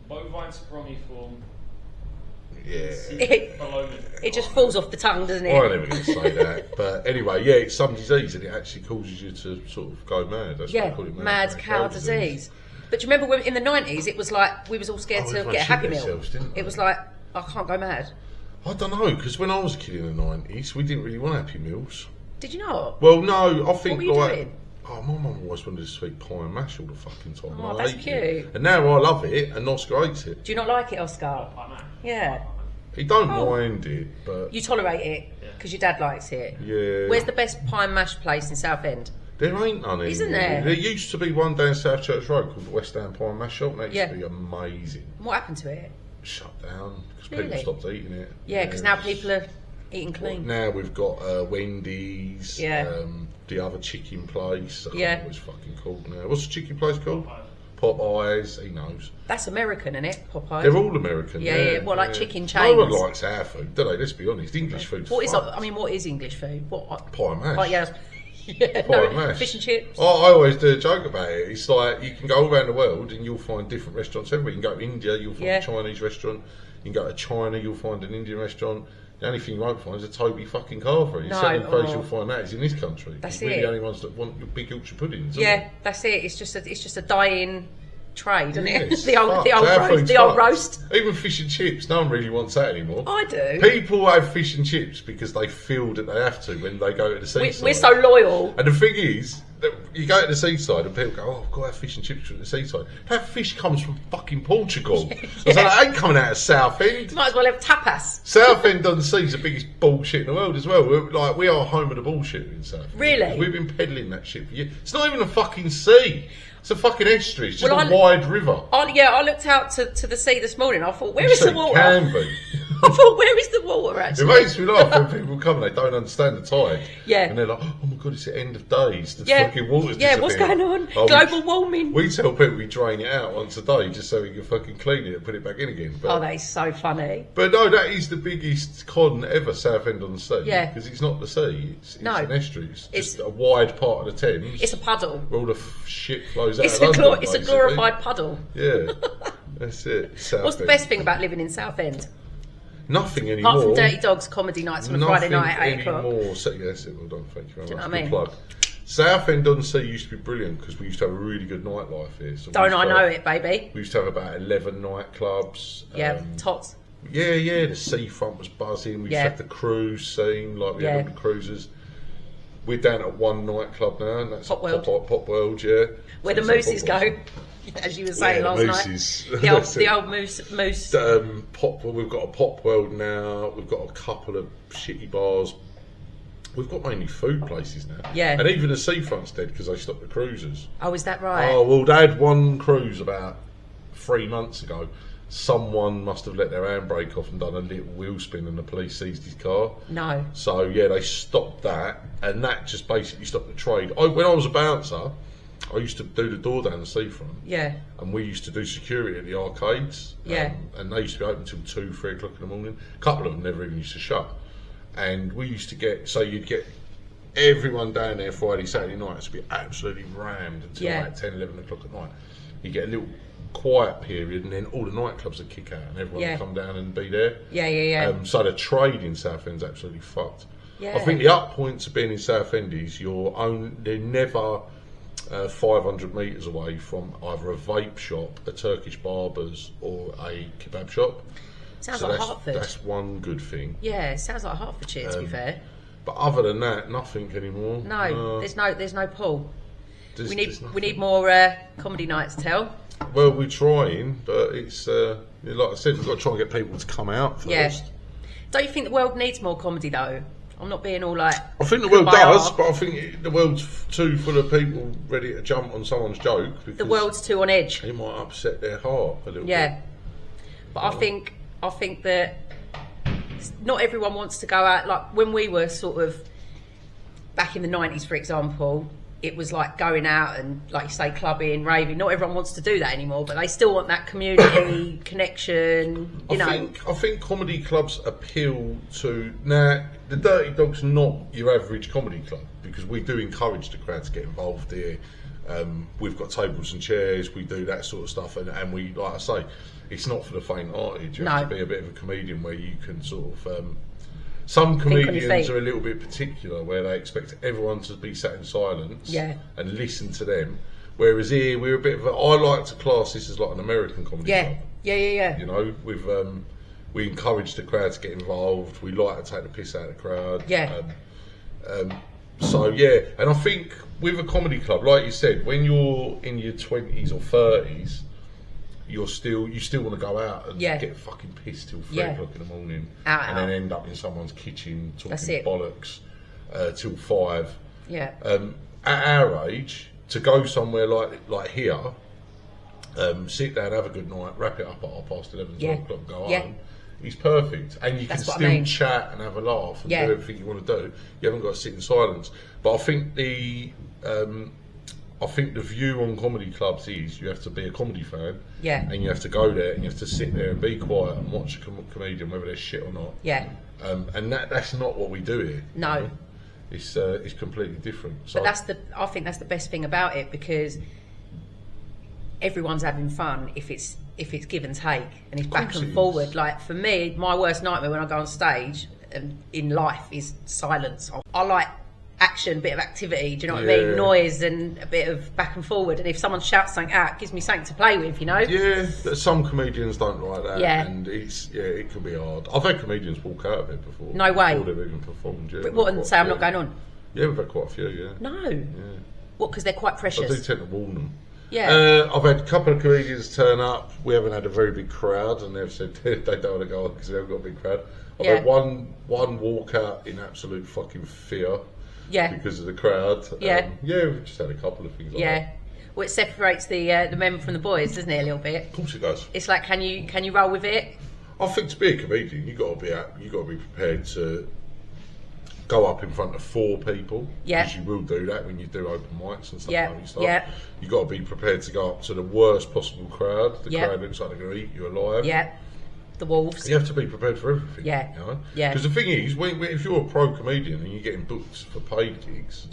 Bovine sprongiform Yeah. encephalomys. It just falls off the tongue, doesn't it? I'm never going to say that. But anyway, yeah, it's some disease and it actually causes you to sort of go mad. That's why Yeah, they call it mad cow disease. But do you remember when, in the 90s, it was like we was all scared Oh, to everyone get a shit Happy Meal. themselves, didn't they? It was like, I can't go mad. I don't know, because when I was a kid in the 90s, we didn't really want Happy Meals. Did you not? Well, no, I think What were you like. doing? Oh, my mum always wanted to sweet pie and mash all the fucking time. Oh, and I that's hated it. cute. And now I love it, and Oscar hates it. Do you not like it, Oscar? I know. Yeah. He don't Oh. mind it, but You tolerate it because your dad likes it. yeah. Where's the best pie and mash place in Southend? There ain't none anymore. Isn't there? There used to be one down South Church Road called the West Ham Pie and Mash Shop, and that used Yeah. to be amazing. What happened to it? Shut down because Really? people stopped eating it. Yeah, because now people are eating clean. Now we've got Wendy's, Yeah. the other chicken place. I can't Yeah. remember what it's fucking called now. What's the chicken place called? Popeyes. Popeyes. He knows. That's American, isn't it? Popeyes. They're all American. Yeah, Yeah, yeah. What, like chicken No one chains? likes our food, do they? Let's be honest. English food's What is? fucked. I mean, what is English food? What? Pie and mash. Like, yeah. Yeah, Pie and no, mash. fish and chips. I always do a joke about it. It's like you can go all around the world and you'll find different restaurants everywhere. You can go to India, you'll find Yeah. a Chinese restaurant. You can go to China, you'll find an Indian restaurant. The only thing you won't find is a Toby fucking Carver. No, The only place oh. you'll find that is in this country. That's We're it. the only ones that want your big Yorkshire puddings. aren't Yeah, that's it. It's just a dying trade, isn't we? it? Yes, the old fucked. Our roast. food's The old fucked. roast. Even fish and chips, no one really wants that anymore. I do. People have fish and chips because they feel that they have to when they go to the seaside. We're so loyal. And the thing is, that you go to the seaside and people go, oh, I've got to have fish and chips from the seaside. That fish comes from fucking Portugal. I was like, it ain't coming out of Southend. Might as well have tapas. Southend on Sea is the biggest bullshit in the world as well. We are home of the bullshit in Southend. Really? We've been peddling that shit for years. It's not even a fucking sea. It's a fucking estuary. It's just Well, a wide river. I looked out to the sea this morning. I thought, where is So the it water? can be. I thought, where is the water It actually? makes me laugh when people come and they don't understand the tide. Yeah. And they're like, oh my god, it's the end of days. The Yeah. fucking water's Yeah, what's disappearing. going on? Oh, Global warming. We tell people we drain it out once a day just so we can fucking clean it and put it back in again. But, Oh, that is so funny. but no, that is the biggest con ever, Southend on the Sea. Yeah. Because it's not the sea, it's No. an estuary. It's It's- just a wide part of the Thames It's a puddle. where all the shit flows out It's of London, a basically. glorified puddle. Yeah. That's it. What's the Southend. best thing about living in Southend? Nothing anymore. Apart from Dirty Dogs comedy nights on a Friday night at 8 o'clock. Anymore. So, yeah, that's it. Well done. Thank you very Do you much. know what I Good mean? plug. Southend on Sea used to be brilliant because we used to have a really good nightlife here. So Don't I know it, baby? We used to have about 11 nightclubs. Yeah, tots. Yeah. The seafront was buzzing. We used to have the cruise scene, like we had all the cruisers. We're down at one nightclub now, and that's Pop World. Pop World, yeah. Where the mooses go, as you were saying last mooses. night. The old moose. We've got a Pop World now. We've got a couple of shitty bars. We've got mainly food places now. Yeah. And even the seafront's dead because they stopped the cruisers. Oh, is that right? Oh, well, they had one cruise about 3 months ago. Someone must have let their handbrake off and done a little wheel spin and the police seized his car. No. So, yeah, they stopped that and that just basically stopped the trade. When I was a bouncer, I used to do the door down the seafront. Yeah. And we used to do security at the arcades. Yeah. And they used to be open until 2, 3 o'clock in the morning. A couple of them never even used to shut. And we used to you'd get everyone down there Friday, Saturday night to be absolutely rammed until like 10, 11 o'clock at night. You get a little quiet period and then all the nightclubs would kick out and everyone would come down and be there. Yeah. So the trade in Southend's absolutely fucked. Yeah. I think the up points of being in Southend is they're never 500 metres away from either a vape shop, a Turkish barber's or a kebab shop. Sounds like Hertford. That's one good thing. Yeah, it sounds like Hertfordshire, to be fair. But other than that, nothing anymore. No, there's no pool. We need nothing. more comedy nights, Tel. Well, we're trying, but it's like I said, we've got to try and get people to come out first. Yeah. Don't you think the world needs more comedy though? I'm not being all like. I think the world kumbaya. does, but I think the world's too full of people ready to jump on someone's joke. Because The world's too on edge. it might upset their heart a little bit. Yeah. But I think that not everyone wants to go out. Like when we were sort of back in the 90s, for example, it was like going out and, like you say, clubbing, raving. Not everyone wants to do that anymore, but they still want that community connection. I think comedy clubs appeal to now. The Dirty Dog's not your average comedy club because we do encourage the crowd to get involved here. We've got tables and chairs. We do that sort of stuff, and we, like I say, it's not for the faint-hearted. You have to be a bit of a comedian where you can sort of. Some comedians are a little bit particular where they expect everyone to be sat in silence and listen to them. Whereas here we're a bit of I like to class this as like an American comedy club. Yeah. You know, we encourage the crowd to get involved. We like to take the piss out of the crowd. Yeah. So yeah, and I think with a comedy club, like you said, when you're in your 20s or 30s, you still want to go out and get fucking pissed till 3 o'clock in the morning, and then end up in someone's kitchen talking bollocks till 5. Yeah. At our age, to go somewhere like here, sit down, have a good night, wrap it up at 11, 12 o'clock, go home. It's perfect, and you can still chat and have a laugh and do everything you want to do. You haven't got to sit in silence. But I think the view on comedy clubs is you have to be a comedy fan, and you have to go there and you have to sit there and be quiet and watch a comedian, whether they're shit or not. Yeah. And that's not what we do here. No. It's completely different. So but I think that's the best thing about it because everyone's having fun if it's give and take and it's back and forward. Like for me, my worst nightmare when I go on stage in life is silence. I like action, a bit of activity, do you know what I mean? Noise and a bit of back and forward. And if someone shouts something out, it gives me something to play with, you know? Yeah, some comedians don't like that. Yeah. And it can be hard. I've had comedians walk out of it before. No way. Before they've even performed. Yeah, What, and say I'm not going on? Yeah, we've had quite a few, yeah. No. Yeah. What, because they're quite precious? I do tend to warn them. Yeah. I've had a couple of comedians turn up. We haven't had a very big crowd, and they've said they don't want to go on because they haven't got a big crowd. I've had one walk out in absolute fucking fear. Yeah. Because of the crowd. Yeah. We've just had a couple of things like that. Well, it separates the men from the boys, doesn't it, a little bit? Of course it does. It's like, can you roll with it? I think to be a comedian, you got to be prepared to go up in front of 4 people. Yeah. Because you will do that when you do open mics and stuff like that. Yeah. You got to be prepared to go up to the worst possible crowd. The crowd looks like they're going to eat you alive. Yeah. The wolves. You have to be prepared for everything. Yeah. You know? Yeah. Because the thing is, if you're a pro comedian and you're getting booked for paid gigs,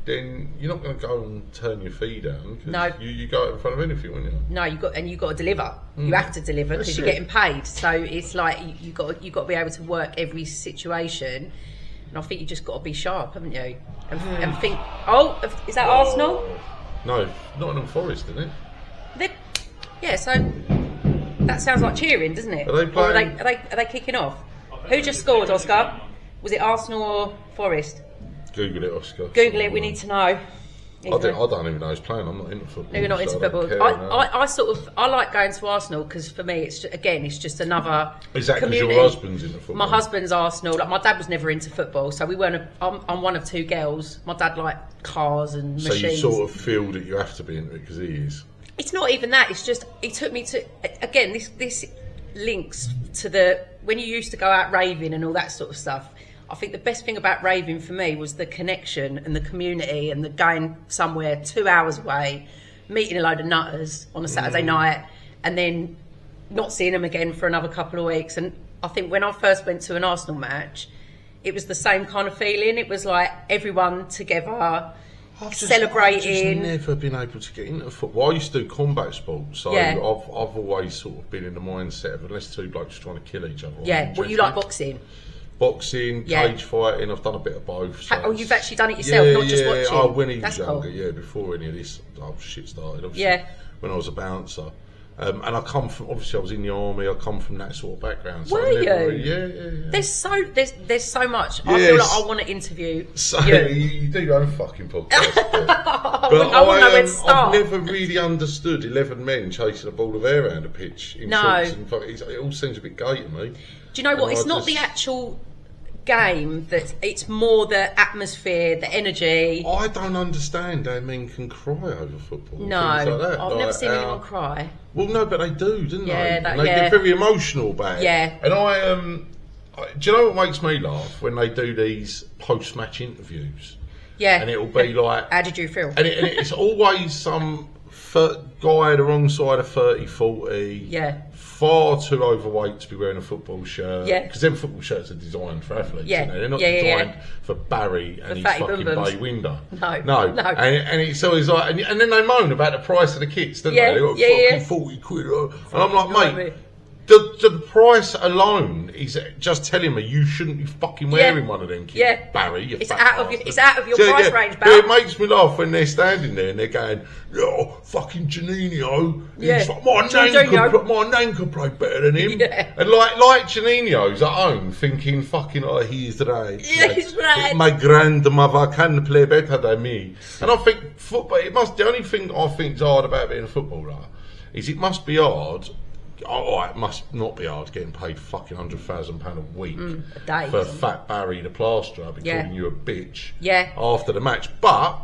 then you're not going to go and turn your fee down. Cause No. you go in front of anything, wouldn't you? No, you got to deliver. You have to deliver because That's you're it. getting paid. So it's like you got to be able to work every situation, and I think you just got to be sharp, haven't you? And think, oh, is that Arsenal? No, Nottingham Forest, isn't it? Yeah, so that sounds like cheering, doesn't it? Are they Or playing- are they kicking off? Who just scored, Oscar? Was it Arsenal or Forest? Google it, Oscar. Google it. We need to know. I don't even know who's playing. I'm not into football. No, you're not into so I don't football. care, no. I like going to Arsenal because for me, it's just another Is that because community. your husband's into football? My husband's Arsenal. Like my dad was never into football, so we weren't. I'm one of two girls. My dad liked cars and So machines. you sort of feel that you have to be into it because he is. It's not even that. It's just it took me to again. This links to the when you used to go out raving and all that sort of stuff. I think the best thing about raving for me was the connection and the community and the going somewhere 2 hours away, meeting a load of nutters on a Saturday night, and then not seeing them again for another couple of weeks. And I think when I first went to an Arsenal match, it was the same kind of feeling. It was like everyone together. I've Celebrating. never been able to get into football. I used to do combat sports, so Yeah. I've always sort of been in the mindset of unless two blokes trying to kill each other. I'm Yeah, well, you interested. like boxing. Boxing, Yeah. cage fighting. I've done a bit of both. So Oh, you've actually done it yourself, not just watching. Oh, when he was That's younger, cool. yeah, before any of this shit started. Obviously, Yeah. when I was a bouncer. And I come from, obviously I was in the army, I come from that sort of background. So Were I never you? Yeah. There's so much. I feel like I want to interview So you. you do your own fucking podcast. But I wouldn't know where to start. I've never really understood 11 men chasing a ball of air around a pitch in No. shorts and it all seems a bit gay to me. Do you know what? And It's I not the just- actual game that it's more the atmosphere, the energy. I don't understand how men can cry over football. and No, things like that. I've never seen how- anyone cry. Well, no, but they do, don't Yeah, they? that- And they yeah. get very emotional about it. Yeah. And do you know what makes me laugh when they do these post-match interviews? Yeah. And it'll be like, How did you feel? and it's always some guy the wrong side of 30, 40. Yeah. Far too overweight to be wearing a football shirt. Yeah. Because them football shirts are designed for athletes. Yeah. Aren't they? They're not Yeah, yeah, designed yeah. for Barry and his fatty fucking bum bums. bay window. No. And it's always like, and then they moan about the price of the kits, don't Yeah, they? They've got yeah, fucking yeah. 40 quid. And I'm like, Blimey. mate, the price alone is just telling me you shouldn't be fucking wearing one of them kits, Yeah. Barry. You It's fat out of bastard. it's out of your So, price range, but it Bal. makes me laugh when they're standing there and they're going, "Oh, fucking Janino, Yeah. my name could play better than him." Yeah. And like Janino's at home thinking, "Fucking, oh, he's right. Yeah, he's right. My grandmother can play better than me." And I think football. The only thing I think is hard about being a footballer is it must be hard. Oh, it must not be hard getting paid fucking £100,000 a week a day, for isn't it? Fat Barry the plasterer be Yeah. calling you a bitch Yeah. after the match. But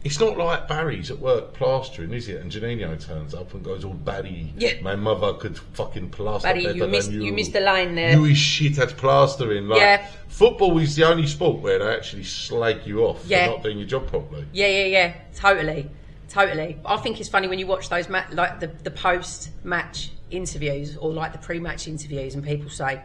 it's not like Barry's at work plastering, is it? And Janino turns up and goes all Barry. Yeah. My mother could fucking plaster Barry, better you missed than you missed the line there. You is shit at plastering. Like, Yeah. football is the only sport where they actually slag you off Yeah. for not doing your job properly. Yeah. Totally. I think it's funny when you watch those like the post-match interviews or like the pre-match interviews, and people say,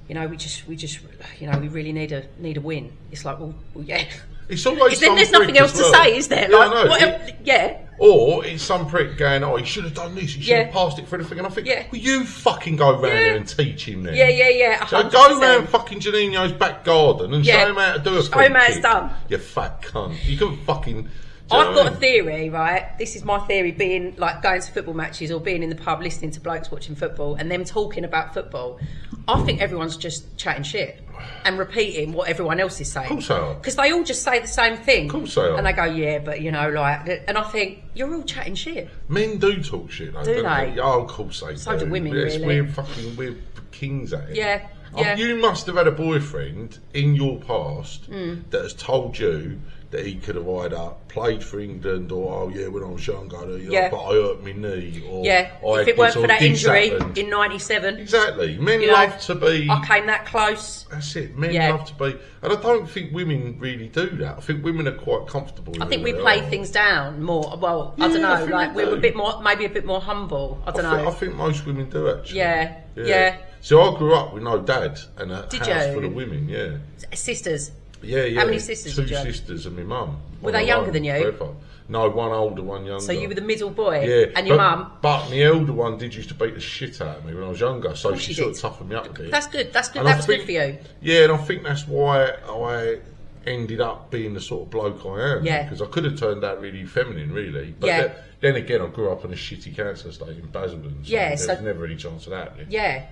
we just, we really need a win. It's like, well yeah. It's always Then some there's nothing prick else as to well. say, is there? Yeah, Like, I know. what yeah. Or it's some prick going, "Oh, he should have done this. He should Yeah. have passed it for anything." And I think, Yeah. well, you fucking go round Yeah. there and teach him then. Yeah. So 100%. go round fucking Janino's back garden and Yeah. show him how to do a Show free him how it's kick. done. You fat cunt. You can fucking. do you know I've what got I a mean? theory, right? This is my theory, being like going to football matches or being in the pub listening to blokes watching football and them talking about football. I think everyone's just chatting shit and repeating what everyone else is saying. Of course they are. Because they all just say the same thing. Of course they are. And they go, yeah, but like, and I think, you're all chatting shit. Men do talk shit, though, Do don't they? Oh, of course they So do women, really. We're kings at it. Yeah. You must have had a boyfriend in your past Mm. that has told you that he could have either played for England or, "Oh yeah, when I was younger, Yeah. but I hurt my knee." Or, Yeah. "I If had it weren't this," for or that "This injury happened." in 97, Exactly. Men you know, love to be. I came that close. That's it. Men Yeah. love to be, and I don't think women really do that. I think women are quite comfortable. I think we who they play are. things down more. Well, I Yeah, don't I know. think Like we we're a do. bit more, maybe a bit more humble. I don't know. I think most women do actually. Yeah. So I grew up with no dad and a Did house you? full of women. Yeah. Sisters. Yeah, yeah. How many sisters Two did you have? sisters and my mum. Were On they her younger own than you? forever. No, one older, one younger. So you were the middle boy, Yeah, and your mum. But my elder one did used to beat the shit out of me when I was younger, so course she she sort of did. toughened me up a bit. That's good. That's good. And I That was good think- for you. Yeah, and I think that's why I ended up being the sort of bloke I am. Yeah. Because I could have turned out really feminine, really. But Yeah. then again, I grew up in a shitty council estate in Basildon, so Yeah, there so- was never any chance of that. Yeah.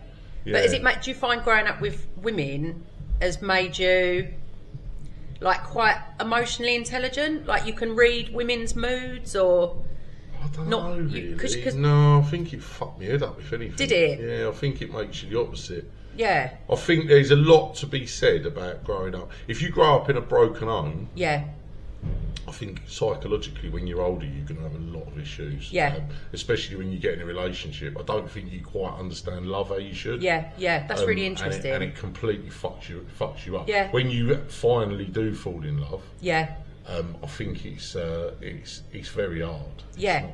Yeah. But do you find growing up with women has made you like quite emotionally intelligent? Like you can read women's moods, or I don't not- know, you- really. 'cause- No, I think it fucked my head up, if anything. Did it? Yeah, I think it makes you the opposite. yeah, I think there's a lot to be said about growing up. If you grow up in a broken home, yeah, I think psychologically when you're older you're going to have a lot of issues. Yeah. Especially when you get in a relationship. I don't think you quite understand love how you should. yeah. That's really interesting. And it completely fucks you up. Yeah. When you finally do fall in love, yeah, I think it's very hard. It's Yeah. not-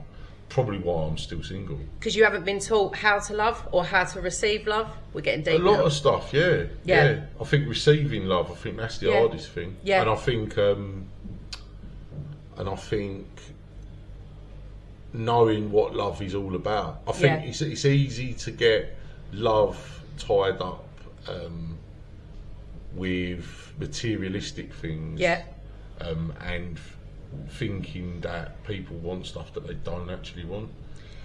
probably why I'm still single. because you haven't been taught how to love or how to receive love. We're getting deep. A lot now. of stuff, yeah. Yeah. I think receiving love, I think that's the Yeah. hardest thing. Yeah. And I think knowing what love is all about. I think Yeah. it's easy to get love tied up with materialistic things. Yeah, And thinking that people want stuff that they don't actually want.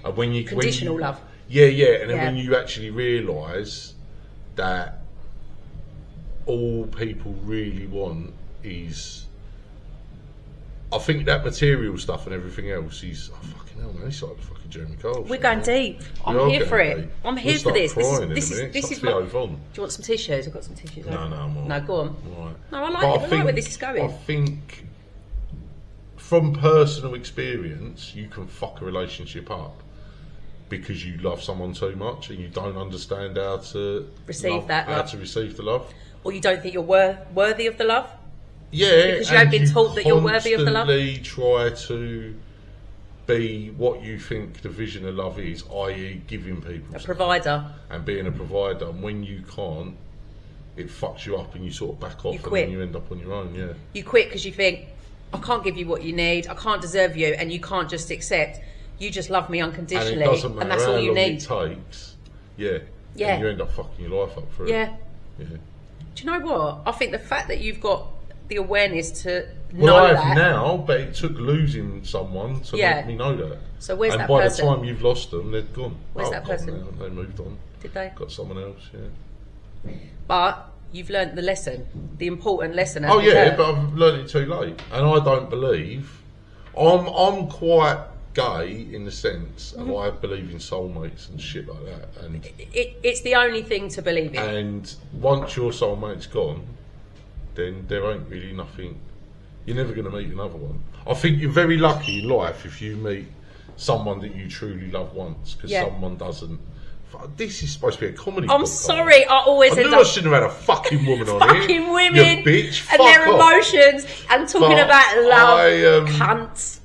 And when you conditional love. Yeah, and then Yeah. when you actually realise that all people really want is, I think that material stuff and everything else is, oh fucking hell, man, it's like the fucking Jeremy Kyle. We're going deep. I'm We are here for getting it. deep. I'm We'll here for start this. crying in a This minute. is It's my. like Do Theo Von. you want some tissues? I've got some tissues. No, I'm all right. No, go on. All right. No, I like But it. I like where this is going. I think from personal experience, you can fuck a relationship up because you love someone too much and you don't understand how to Receive that how love. to receive the love. Or you don't think you're worthy of the love? Yeah, Because you haven't and been told that you're worthy of the love? constantly try to be what you think the vision of love is, i.e., giving people A stuff provider. and being a provider. And when you can't, it fucks you up and you sort of back off and quit. then you end up on your own. Yeah. You quit because you think, I can't give you what you need. I can't deserve you, and you can't just accept. You just love me And unconditionally, it doesn't matter and that's how all you long need. it takes. Yeah. Yeah. And you end up fucking your life up for it. Yeah. Yeah. Do you know what? I think the fact that you've got the awareness to Well, know I have that. now, but it took losing someone to Yeah. make me know that. So where's and that by person? the time you've lost them, they're gone. Where's that gone person? now. They moved on. Did they? Got someone else, yeah. But you've learnt the lesson, the important lesson. As Oh we yeah, learned. but I've learned it too late, and I don't believe. I'm quite gay in the sense of I believe in soulmates and shit like that, and It's the only thing to believe in. and once your soulmate's gone, then there ain't really nothing. You're never going to meet another one. I think you're very lucky in life if you meet someone that you truly love once, because Yeah. someone doesn't. This is supposed to be a comedy. I'm podcast. sorry, I always I end knew I up shouldn't have had a fucking woman on here. fucking women You bitch. and Fuck their off. emotions and talking But about love, I, cunts.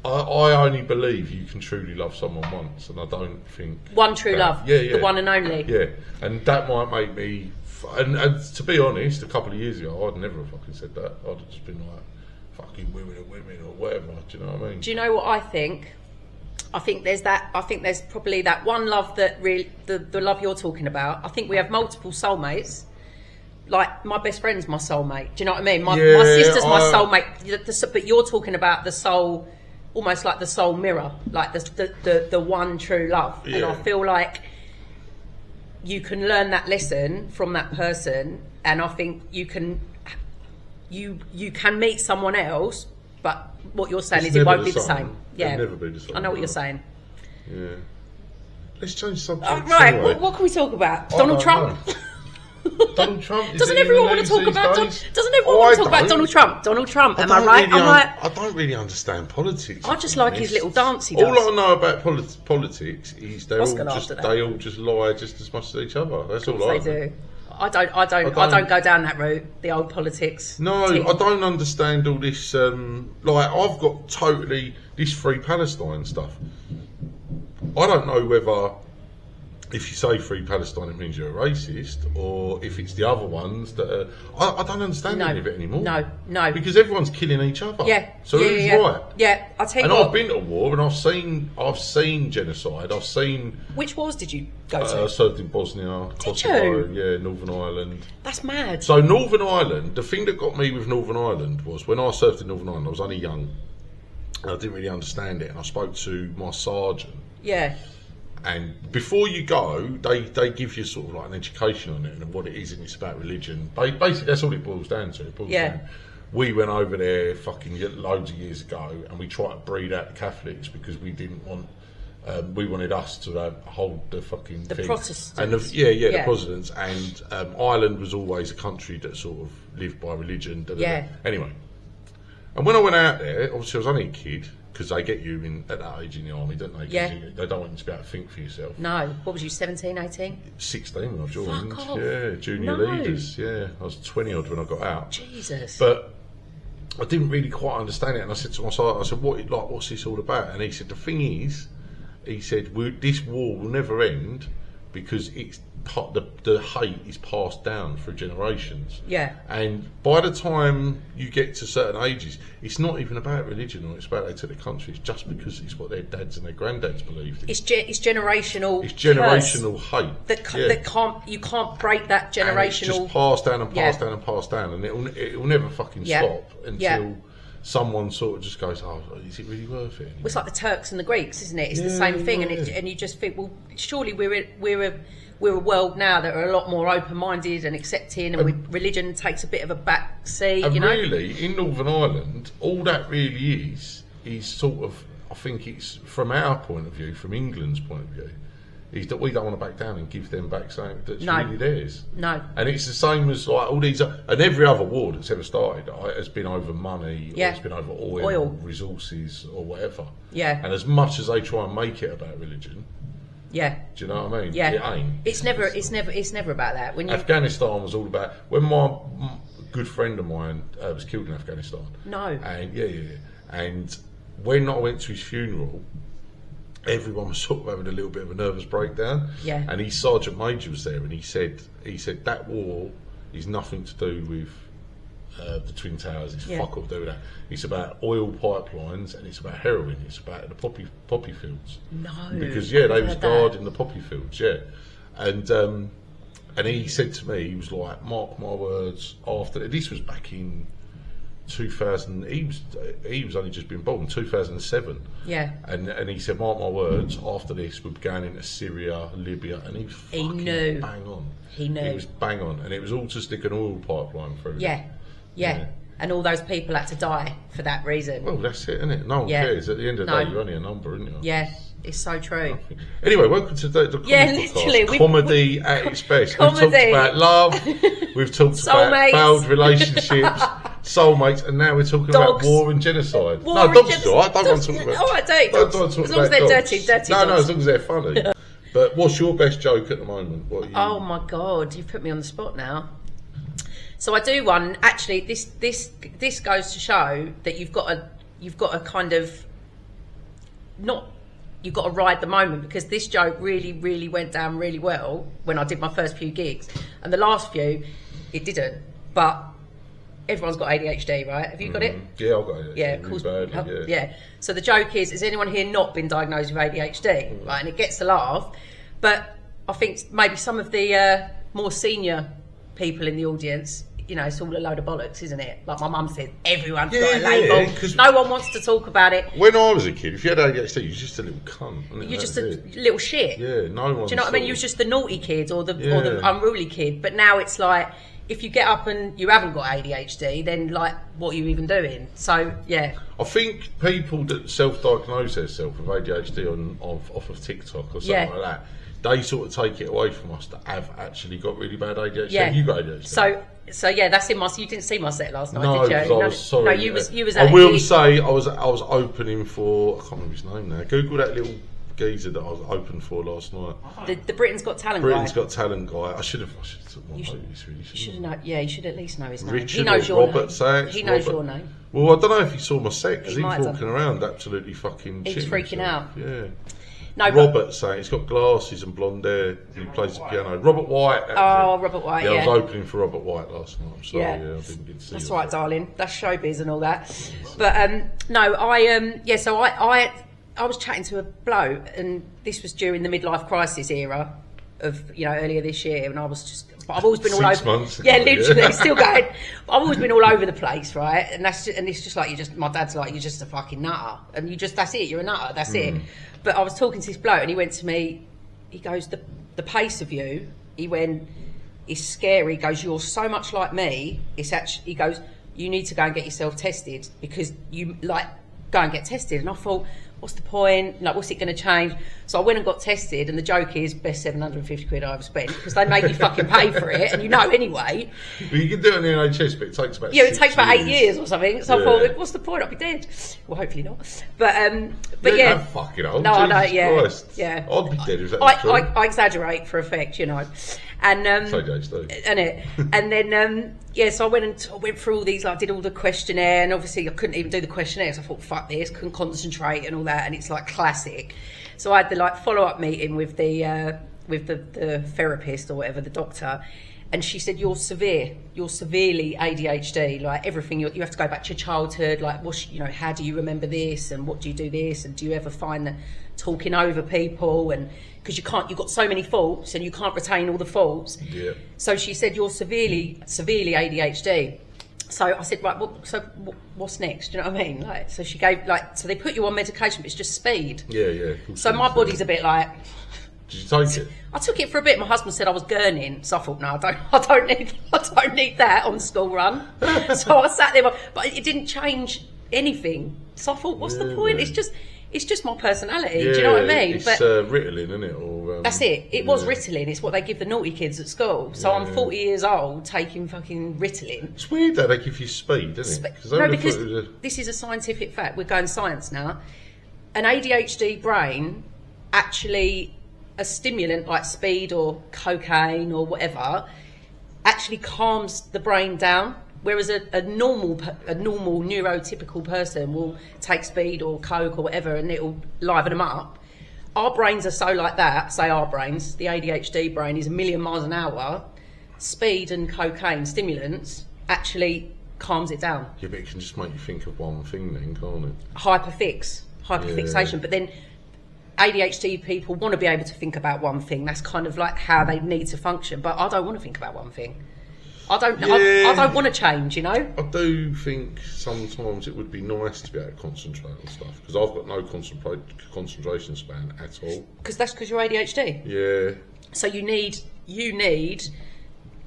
I only believe you can truly love someone once, and I don't think One true that- love, Yeah, yeah, the one and only. Yeah, and that might make me. And to be honest, a couple of years ago, I'd never have fucking said that. I'd have just been like, "Fucking women are women" or whatever. Do you know what I mean? Do you know what I think? I think there's that. I think there's probably that one love that really the love you're talking about. I think we have multiple soulmates. Like my best friend's my soulmate. Do you know what I mean? My sister's my soulmate. But you're talking about the soul, almost like the soul mirror, like the one true love. And I Yeah. feel like you can learn that lesson from that person, and I think you can meet someone else, but what you're saying It's is it never won't be the same. Yeah, It'll never be the same. I know what no. you're saying. Yeah. Let's change subject. Oh, right, what can we talk about? Donald Trump. Donald Trump. Is Doesn't he in the everyone want to news talk these about? days? Doesn't everyone Oh, want I to talk about don't. Donald Trump? Donald Trump. Am I don't right? really I'm like, I don't really understand politics. I if just I'm like his honest. little dance he does. All I know about politics is they Oscar laughed at that. all just lie just as much as each other. That's all I they know. do. I don't go down that route. The old politics. No, thing. I don't understand all this. Like, I've got totally this Free Palestine stuff. I don't know whether if you say free Palestine, it means you're a racist, or if it's the other ones that are, I don't understand any of it anymore. No. Because everyone's killing each other. Yeah. So who's right? Yeah, I'll tell you And what. I've been to war, and I've seen genocide. I've seen. Which wars did you go to? I served in Bosnia, Kosovo, Northern Ireland. That's mad. So Northern Ireland, the thing that got me with Northern Ireland was when I served in Northern Ireland, I was only young. And I didn't really understand it, and I spoke to my sergeant. Yeah. And before you go, they give you sort of like an education on it and what it is, and it's about religion. Basically, that's all it boils down to. We went over there fucking loads of years ago, and we tried to breed out the Catholics because we didn't want. We wanted us to hold the fucking the thing. Protestants. And the Protestants. And Ireland was always a country that sort of lived by religion. Anyway, and when I went out there, obviously I was only a kid. Because they get you at that age in the army, don't they? They don't want you to be able to think for yourself. No. What was you, 17, 18? 16 when I joined. Fuck off. Yeah, junior leaders. Yeah, I was 20 odd when I got out. Jesus. But I didn't really quite understand it, and I said to my sergeant, I said, what's this all about? And he said, the thing is, this war will never end because it's the hate is passed down through generations. Yeah. And by the time you get to certain ages, it's not even about religion or it's about they took the country. It's just because it's what their dads and their granddads believed. It's generational. It's generational hate. That you can't break that generational. And it's just passed down and passed down and passed down, and it will never fucking stop until someone sort of just goes, "Oh, is it really worth it?" Well, it's like the Turks and the Greeks, isn't it? It's the same thing, and you just think, well, surely we're a world now that are a lot more open-minded and accepting, and religion takes a bit of a back seat. And really, in Northern Ireland, all that really is sort of, I think it's from our point of view, from England's point of view, is that we don't want to back down and give them back something that's really theirs. No. And it's the same as like all these, and every other war that's ever started has been over money, or it's been over oil, resources, or whatever. Yeah. And as much as they try and make it about religion. Yeah. Do you know what I mean? Yeah. It ain't. It's never about that. When Afghanistan was all about when my good friend of mine was killed in Afghanistan. No. And and when I went to his funeral, everyone was sort of having a little bit of a nervous breakdown. Yeah. And his sergeant major was there, and he said that war is nothing to do with the Twin Towers. It's fuck all to do with that. It's about oil pipelines and it's about heroin. It's about the poppy fields. No. Because they was guarding the poppy fields. Yeah. And he said to me, he was like, "Mark my words." After this was back in 2000. He was only just been born, 2007. Yeah. And he said, "Mark my words. After this, we're going into Syria, Libya," and he was fucking bang on. He knew. He was bang on, and it was all to stick an oil pipeline through. Yeah. And all those people had to die for that reason. Well, that's it, isn't it? No one cares. At the end of the day, you're only a number, aren't you? Yeah, it's so true. Anyway, welcome to the comedy literally, podcast. Comedy at its best. Comedy. We've talked about love. We've talked about failed relationships, soulmates, and now we're talking about war and genocide. Dogs is alright. I don't want to talk about. All right, dogs. As long as they're dirty dogs. No, as long as they're funny. But what's your best joke at the moment? Oh my God, you've put me on the spot now. So I do one. Actually, this goes to show that you've got to kind of you've got to ride the moment, because this joke really went down really well when I did my first few gigs, and the last few it didn't. But everyone's got ADHD, right? Have you got it? Yeah, I've got it. Yeah, of course. Badly, yeah. So the joke is, has anyone here not been diagnosed with ADHD? Right, and it gets a laugh. But I think maybe some of the more senior people in the audience, it's all a load of bollocks, isn't it? Like my mum said, everyone's got a label. No one wants to talk about it. When I was a kid, if you had ADHD, you were just a little cunt. You're just a little shit. Yeah, no one. Do you know what I mean? You was just the naughty kid or the unruly kid. But now it's like, if you get up and you haven't got ADHD, then like, what are you even doing? So yeah. I think people that self-diagnose themselves with ADHD off of TikTok or something like that, they sort of take it away from us that have actually got really bad ADHD. Yeah. You got ADHD. So yeah, that's in my. You didn't see my set last night, no, did you? I was sorry. No, you was. I will say I was opening for, I can't remember his name now. Google that little geezer that I was open for last night. The Britain's Got Talent Britain's guy. Got Talent guy. I should have took more notice, really. You should know. Yeah, you should at least know his name. Richard He knows or your Robert name. Sachs. He knows Robert. your name. Well, I don't know if he saw my set because He he was might have walking around absolutely fucking. He was shitting freaking himself. out. Yeah. No, Robert Sachs. He's got glasses and blonde hair. He plays the piano. Robert White. That was it. Robert White. Yeah, Yeah, I was opening for Robert White last night. I'm sorry. Yeah. I didn't get to see that's that. right, darling. That's showbiz and all that. But no, So I was chatting to a bloke, and this was during the midlife crisis era of earlier this year, and I was just. I've always been all 6 over. months Yeah, ago, literally, yeah. still going. I've always been all over the place, right? And it's just like my dad's like, you're just a fucking nutter, and that's it. You're a nutter. That's it. But I was talking to this bloke, and he went to me. He goes, the pace of you. He went, it's scary. He goes, you're so much like me. It's actually. He goes, you need to go and get yourself tested because you go and get tested. And I thought, what's the point? What's it going to change? So I went and got tested, and the joke is, best 750 quid I ever spent because they make you fucking pay for it, and anyway. Well, you can do it in the NHS, but it takes about It takes about 8 years or something. So Yeah. I thought, what's the point? I'll be dead. Well, hopefully not. But You're yeah. that fucking old. No, I know. Jesus Yeah, Christ. yeah. I'd be dead if that was true. I exaggerate for effect, and So goes, do. and then so I went through all these. I did all the questionnaire, and obviously I couldn't even do the questionnaire. So I thought, fuck this, couldn't concentrate and all that. And it's like classic. So I had the follow up meeting with the therapist or whatever, the doctor. And she said, you're severely ADHD, everything, you have to go back to your childhood, how do you remember this, and what do you do this, and do you ever find that talking over people, and because you've got so many faults, and you can't retain all the faults. Yeah. So she said, you're severely ADHD. So I said, right, what's next? Do you know what I mean? So she gave, so they put you on medication, but it's just speed. Yeah. So my body's a bit like... Did you take it? I took it for a bit. My husband said I was gurning, so I thought, no, I don't need that on the school run. So I sat there, but it didn't change anything. So I thought, what's the point? Really? It's just my personality. Do you know what I mean? It's Ritalin, isn't it? Or, that's it. It was Ritalin. It's what they give the naughty kids at school. So I'm 40 years old taking fucking Ritalin. It's weird that they give you speed, isn't it? Because this is a scientific fact. We're going science now. An ADHD brain actually... a stimulant like speed or cocaine or whatever actually calms the brain down, whereas a normal neurotypical person will take speed or coke or whatever and it'll liven them up. Our brains are so like that. Say our brains, the ADHD brain is 1,000,000 miles an hour. Speed and cocaine stimulants actually calms it down. Yeah, but it can just make you think of one thing then, can't it? Hyperfixation. But then ADHD people want to be able to think about one thing. That's kind of like how they need to function. But I don't want to think about one thing. I don't want to change, I do think sometimes it would be nice to be able to concentrate on stuff because I've got no concentration span at all. Because you're ADHD. Yeah. So you need.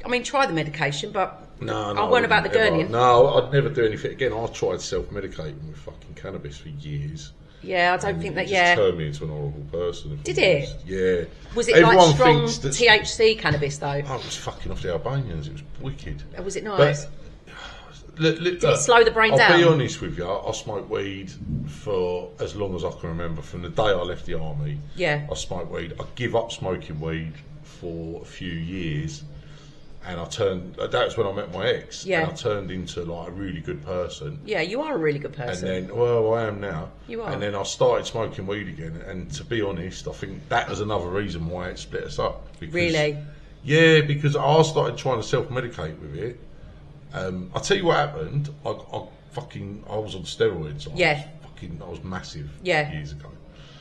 I mean, try the medication, but No, I weren't about the gurning. No, I'd never do anything again. I tried self-medicating with fucking cannabis for years. Yeah, I don't think that. It just turned me into an horrible person. Did it? Yeah. Was it Everyone like strong thinks that THC cannabis though? Oh, it was fucking off the Albanians. It was wicked. Was it nice? Did it slow the brain down? I'll be honest with you. I smoked weed for as long as I can remember. From the day I left the army, I smoked weed. I give up smoking weed for a few years, and that was when I met my ex. Yeah. And I turned into like a really good person. Yeah, you are a really good person. And then, well, I am now. You are. And then I started smoking weed again. And to be honest, I think that was another reason why it split us up. Because, really? Yeah, because I started trying to self-medicate with it. I'll tell you what happened. I was on steroids. I was massive years ago.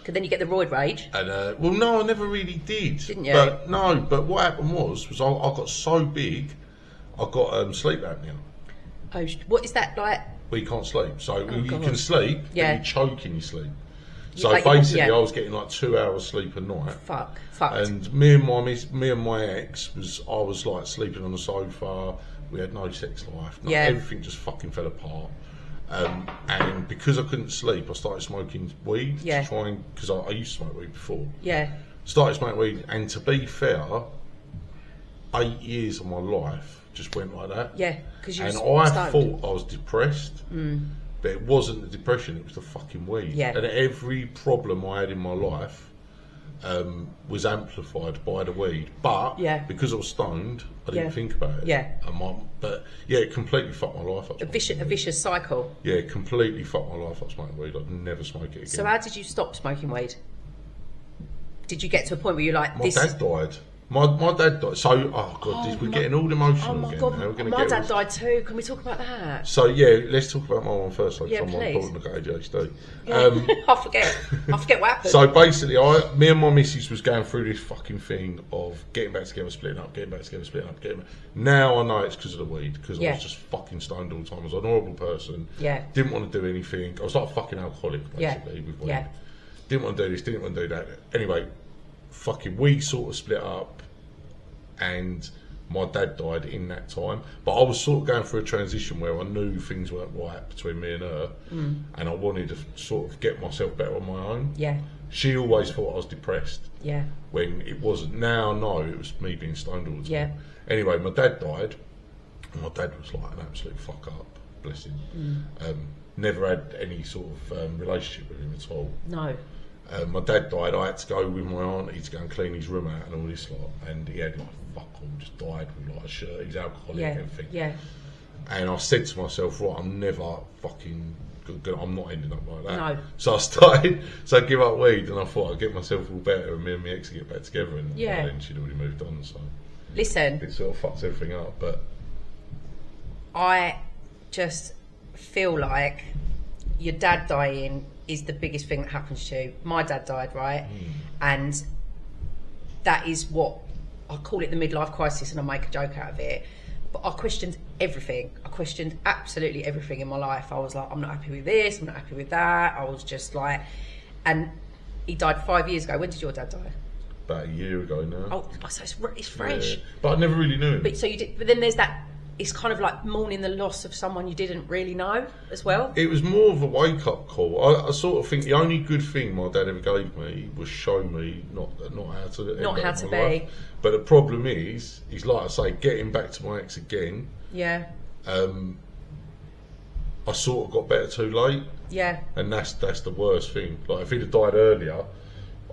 Because then you get the roid rage. And well, no, I never really did. Didn't you? But what happened was I got so big, I got sleep apnea. Oh, what is that like? Well, you can't sleep. So you can sleep, but you choke in your sleep. So basically, I was getting like 2 hours sleep a night. Fucked. And me and my ex I was like sleeping on the sofa. We had no sex life. Everything just fucking fell apart. And because I couldn't sleep, I started smoking weed to try and, because I used to smoke weed before. Yeah. Started smoking weed, and to be fair, 8 years of my life just went like that. Yeah, because you. And I thought I was depressed, but it wasn't the depression; it was the fucking weed. Yeah. And every problem I had in my life was amplified by the weed, but because I was stoned, I didn't think about it. But it completely fucked my life up. A vicious cycle. Yeah, it completely fucked my life up smoking weed. I'd never smoke it again. So how did you stop smoking weed? Did you get to a point where you're like, my dad died. My dad died. So, we're getting all emotional again. God, now. my dad died too. Can we talk about that? So let's talk about my one first. Like, please. I'm got ADHD. I forget what happened. So basically, me and my missus was going through this fucking thing of getting back together, splitting up, getting back together, splitting up, Now I know it's because of the weed, because I was just fucking stoned all the time. I was an horrible person. Didn't want to do anything. I was like a fucking alcoholic, basically, with weed. Didn't want to do this, didn't want to do that. Anyway, we sort of split up. And my dad died in that time, but I was sort of going through a transition where I knew things weren't right between me and her, and I wanted to sort of get myself better on my own. She always thought I was depressed. When it wasn't. Now I know it was me being stoned all the time. Anyway, my dad died, and my dad was like an absolute fuck up, bless him. Never had any sort of relationship with him at all. No. My dad died. I had to go with my auntie to go and clean his room out and all this lot, and he had like fuck all, just died with like a shirt. He's alcoholic and everything. And I said to myself, right, I'm never fucking good. I'm not ending up like that. No. So I give up weed, and I thought I'd get myself all better, and me and my ex would get back together. And then she'd already moved on. So listen, it sort of fucks everything up. But I just feel like your dad dying is the biggest thing that happens to you. My dad died, right? And that is what I call it, the midlife crisis, and I make a joke out of it. But I questioned everything. I questioned absolutely everything in my life. I was like, I'm not happy with this, I'm not happy with that. I was just like, and he died 5 years ago. When did your dad die? About a year ago now. Oh, so it's fresh. But I never really knew him. But so you did. But then there's that. It's kind of like mourning the loss of someone you didn't really know as well. It was more of a wake-up call. I sort of think the only good thing my dad ever gave me was show me not how to be. Life. But the problem is like I say, getting back to my ex again. I sort of got better too late. And that's the worst thing. Like if he'd have died earlier,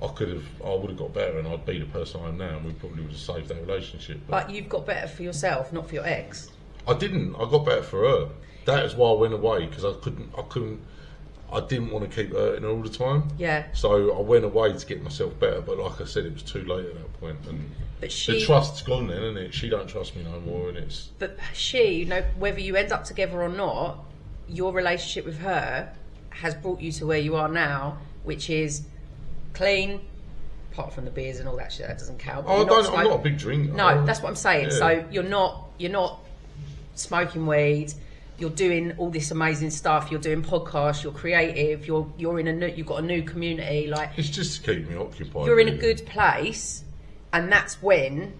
I would have got better, and I'd be the person I am now, and we probably would have saved that relationship. But you've got better for yourself, not for your ex. I didn't. I got better for her. That is why I went away, because I didn't want to keep hurting her all the time. So I went away to get myself better, but like I said, it was too late at that point. And the trust's gone then, isn't it? She don't trust me no more, and it's. But she, whether you end up together or not, your relationship with her has brought you to where you are now, which is clean, apart from the beers and all that shit, that doesn't count. I'm not a big drinker. No, that's what I'm saying. So you're not smoking weed. You're doing all this amazing stuff. You're doing podcasts. You're creative. You've got a new community. Like it's just to keep me occupied. You're in a good place, and that's when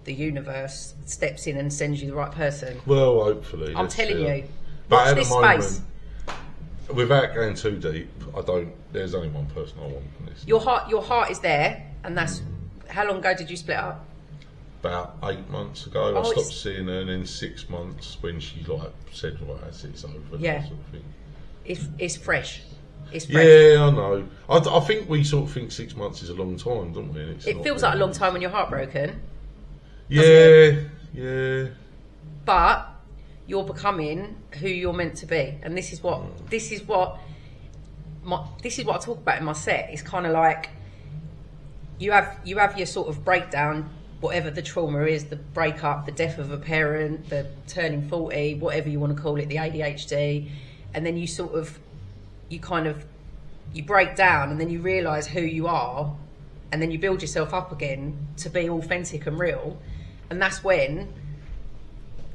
the universe steps in and sends you the right person. Well, hopefully. I'm telling you. But watch this space. Without going too deep, there's only one person I want in this. Your heart is there, and that's. How long ago did you split up? About 8 months ago. I stopped seeing her, and in 6 months, when she said, "Right, it's over." That sort of thing. It's fresh. It's fresh. Yeah, I know. I think we sort of think 6 months is a long time, don't we? And it feels like a long time when you're heartbroken. Yeah. But you're becoming who you're meant to be, and this is what I talk about in my set. It's kind of like you have your sort of breakdown, whatever the trauma is, the breakup, the death of a parent, the turning 40, whatever you want to call it, the ADHD, and then you break down, and then you realise who you are, and then you build yourself up again to be authentic and real, and that's when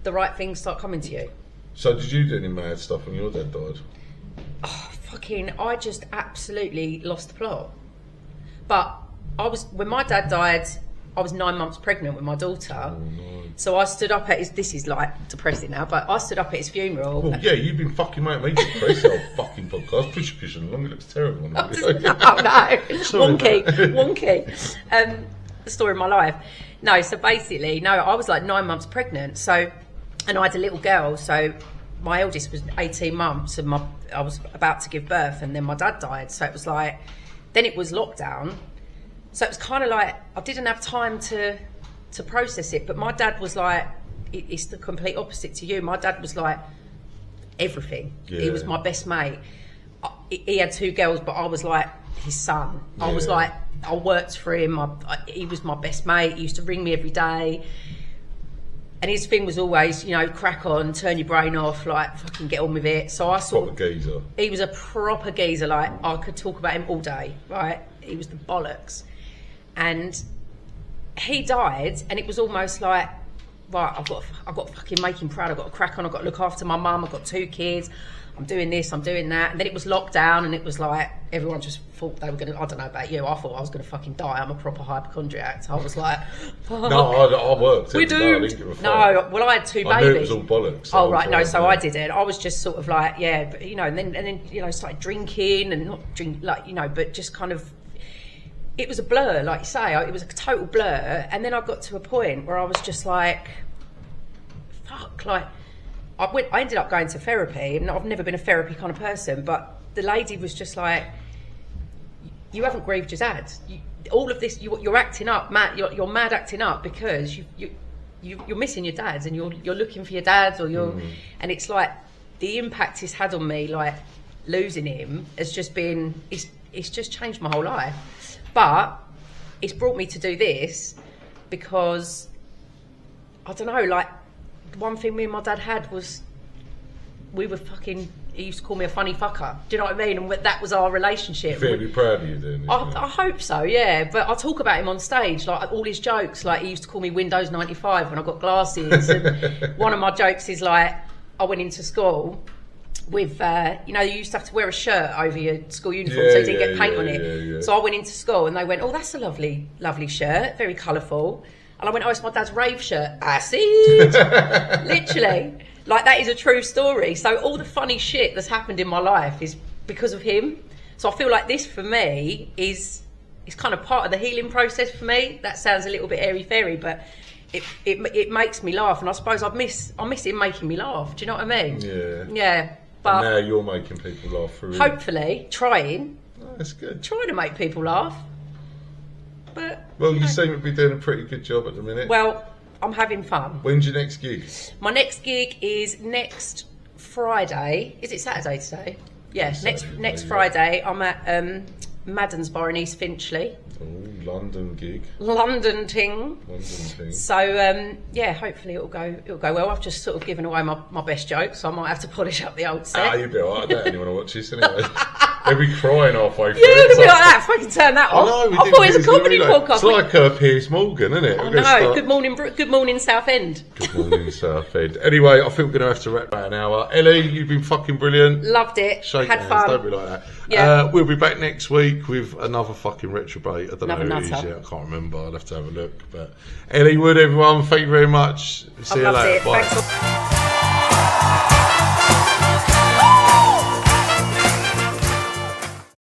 the right things start coming to you. So did you do any mad stuff when your dad died? I just absolutely lost the plot. But when my dad died, I was 9 months pregnant with my daughter. Oh, no. So I stood up at this is like depressing now, but I stood up at his funeral. Well, yeah, you've been fucking making me depressed the whole fucking podcast. Push along, it looks terrible. No. Wonky. The story of my life. No, so basically, I was like 9 months pregnant. So, and I had a little girl. So my eldest was 18 months, and I was about to give birth, and then my dad died. So it was like then it was lockdown. So it was kind of like, I didn't have time to process it. But my dad was like, it's the complete opposite to you. My dad was like, everything. Yeah. He was my best mate. He had 2 girls, but I was like his son. I was like, I worked for him. He was my best mate. He used to ring me every day. And his thing was always, you know, crack on, turn your brain off, like, fucking get on with it. So I sort of... Proper geezer. He was a proper geezer. Like, I could talk about him all day, right? He was the bollocks. And he died, and it was almost like, right, I've got to fucking make him proud. I've got to crack on. I've got to look after my mum. I've got 2 kids. I'm doing this, I'm doing that. And then it was lockdown, and it was like, everyone just thought they were going to, I don't know about you, I thought I was going to fucking die. I'm a proper hypochondriac. So I was like, fuck. No, I worked. We're doomed. No, well, I had 2 babies. I knew it was all bollocks. Oh, right, no, so I didn't. I was just sort of like, yeah, but, you know, and then, you know, started drinking, and not drink, like, you know, but just kind of, it was a blur, like you say, it was a total blur. And then I got to a point where I was just like, fuck, like, I ended up going to therapy, and I've never been a therapy kind of person, but the lady was just like, you haven't grieved your dad. All of this, you're acting up, Matt, you're mad acting up because you're missing your dads, and you're looking for your dads, or and it's like, the impact he's had on me, like, losing him has just been, it's just changed my whole life. But it's brought me to do this because, I don't know, like, one thing me and my dad had was, we were fucking, he used to call me a funny fucker. Do you know what I mean? And that was our relationship. You feel be proud of you then? I hope so, yeah. But I talk about him on stage, like all his jokes. Like, he used to call me Windows 95 when I got glasses. And one of my jokes is like, I went into school with, you know, you used to have to wear a shirt over your school uniform so you didn't get paint on it. Yeah. So I went into school and they went, oh, that's a lovely, lovely shirt, very colourful. And I went, oh, it's my dad's rave shirt. Acid! Literally. Like, that is a true story. So all the funny shit that's happened in my life is because of him. So I feel like this, for me, is kind of part of the healing process for me. That sounds a little bit airy-fairy, but it makes me laugh. And I suppose I miss him making me laugh. Do you know what I mean? Yeah. Yeah. But and now you're making people laugh through it. Hopefully. Trying. Oh, that's good. Trying to make people laugh. But, well, you seem to be doing a pretty good job at the minute. Well, I'm having fun. When's your next gig? My next gig is next Friday. Is it Saturday today? Yes, next Friday. I'm at Madden's Bar in East Finchley. Oh, London gig. London ting. London ting. So yeah, hopefully it'll go well. I've just sort of given away my best joke, so I might have to polish up the old set. You'll be alright. I don't anyone to watch this anyway. They'll be crying halfway through. Yeah, they'll be like that. If I can turn that off. I thought it was a comedy podcast. It's like Piers Morgan, isn't it? I know. Good morning, Southend. Good morning, Southend. Anyway, I think we're going to have to wrap about an hour. Ellie, you've been fucking brilliant. Loved it. Shake Had hands. fun. Don't be like that. Yeah. We'll be back next week with another fucking retrobate. I don't know who it is nutter. yet. I can't remember. I'll have to have a look. But Ellie Wood, everyone, thank you very much. See you later. Bye. Thanks.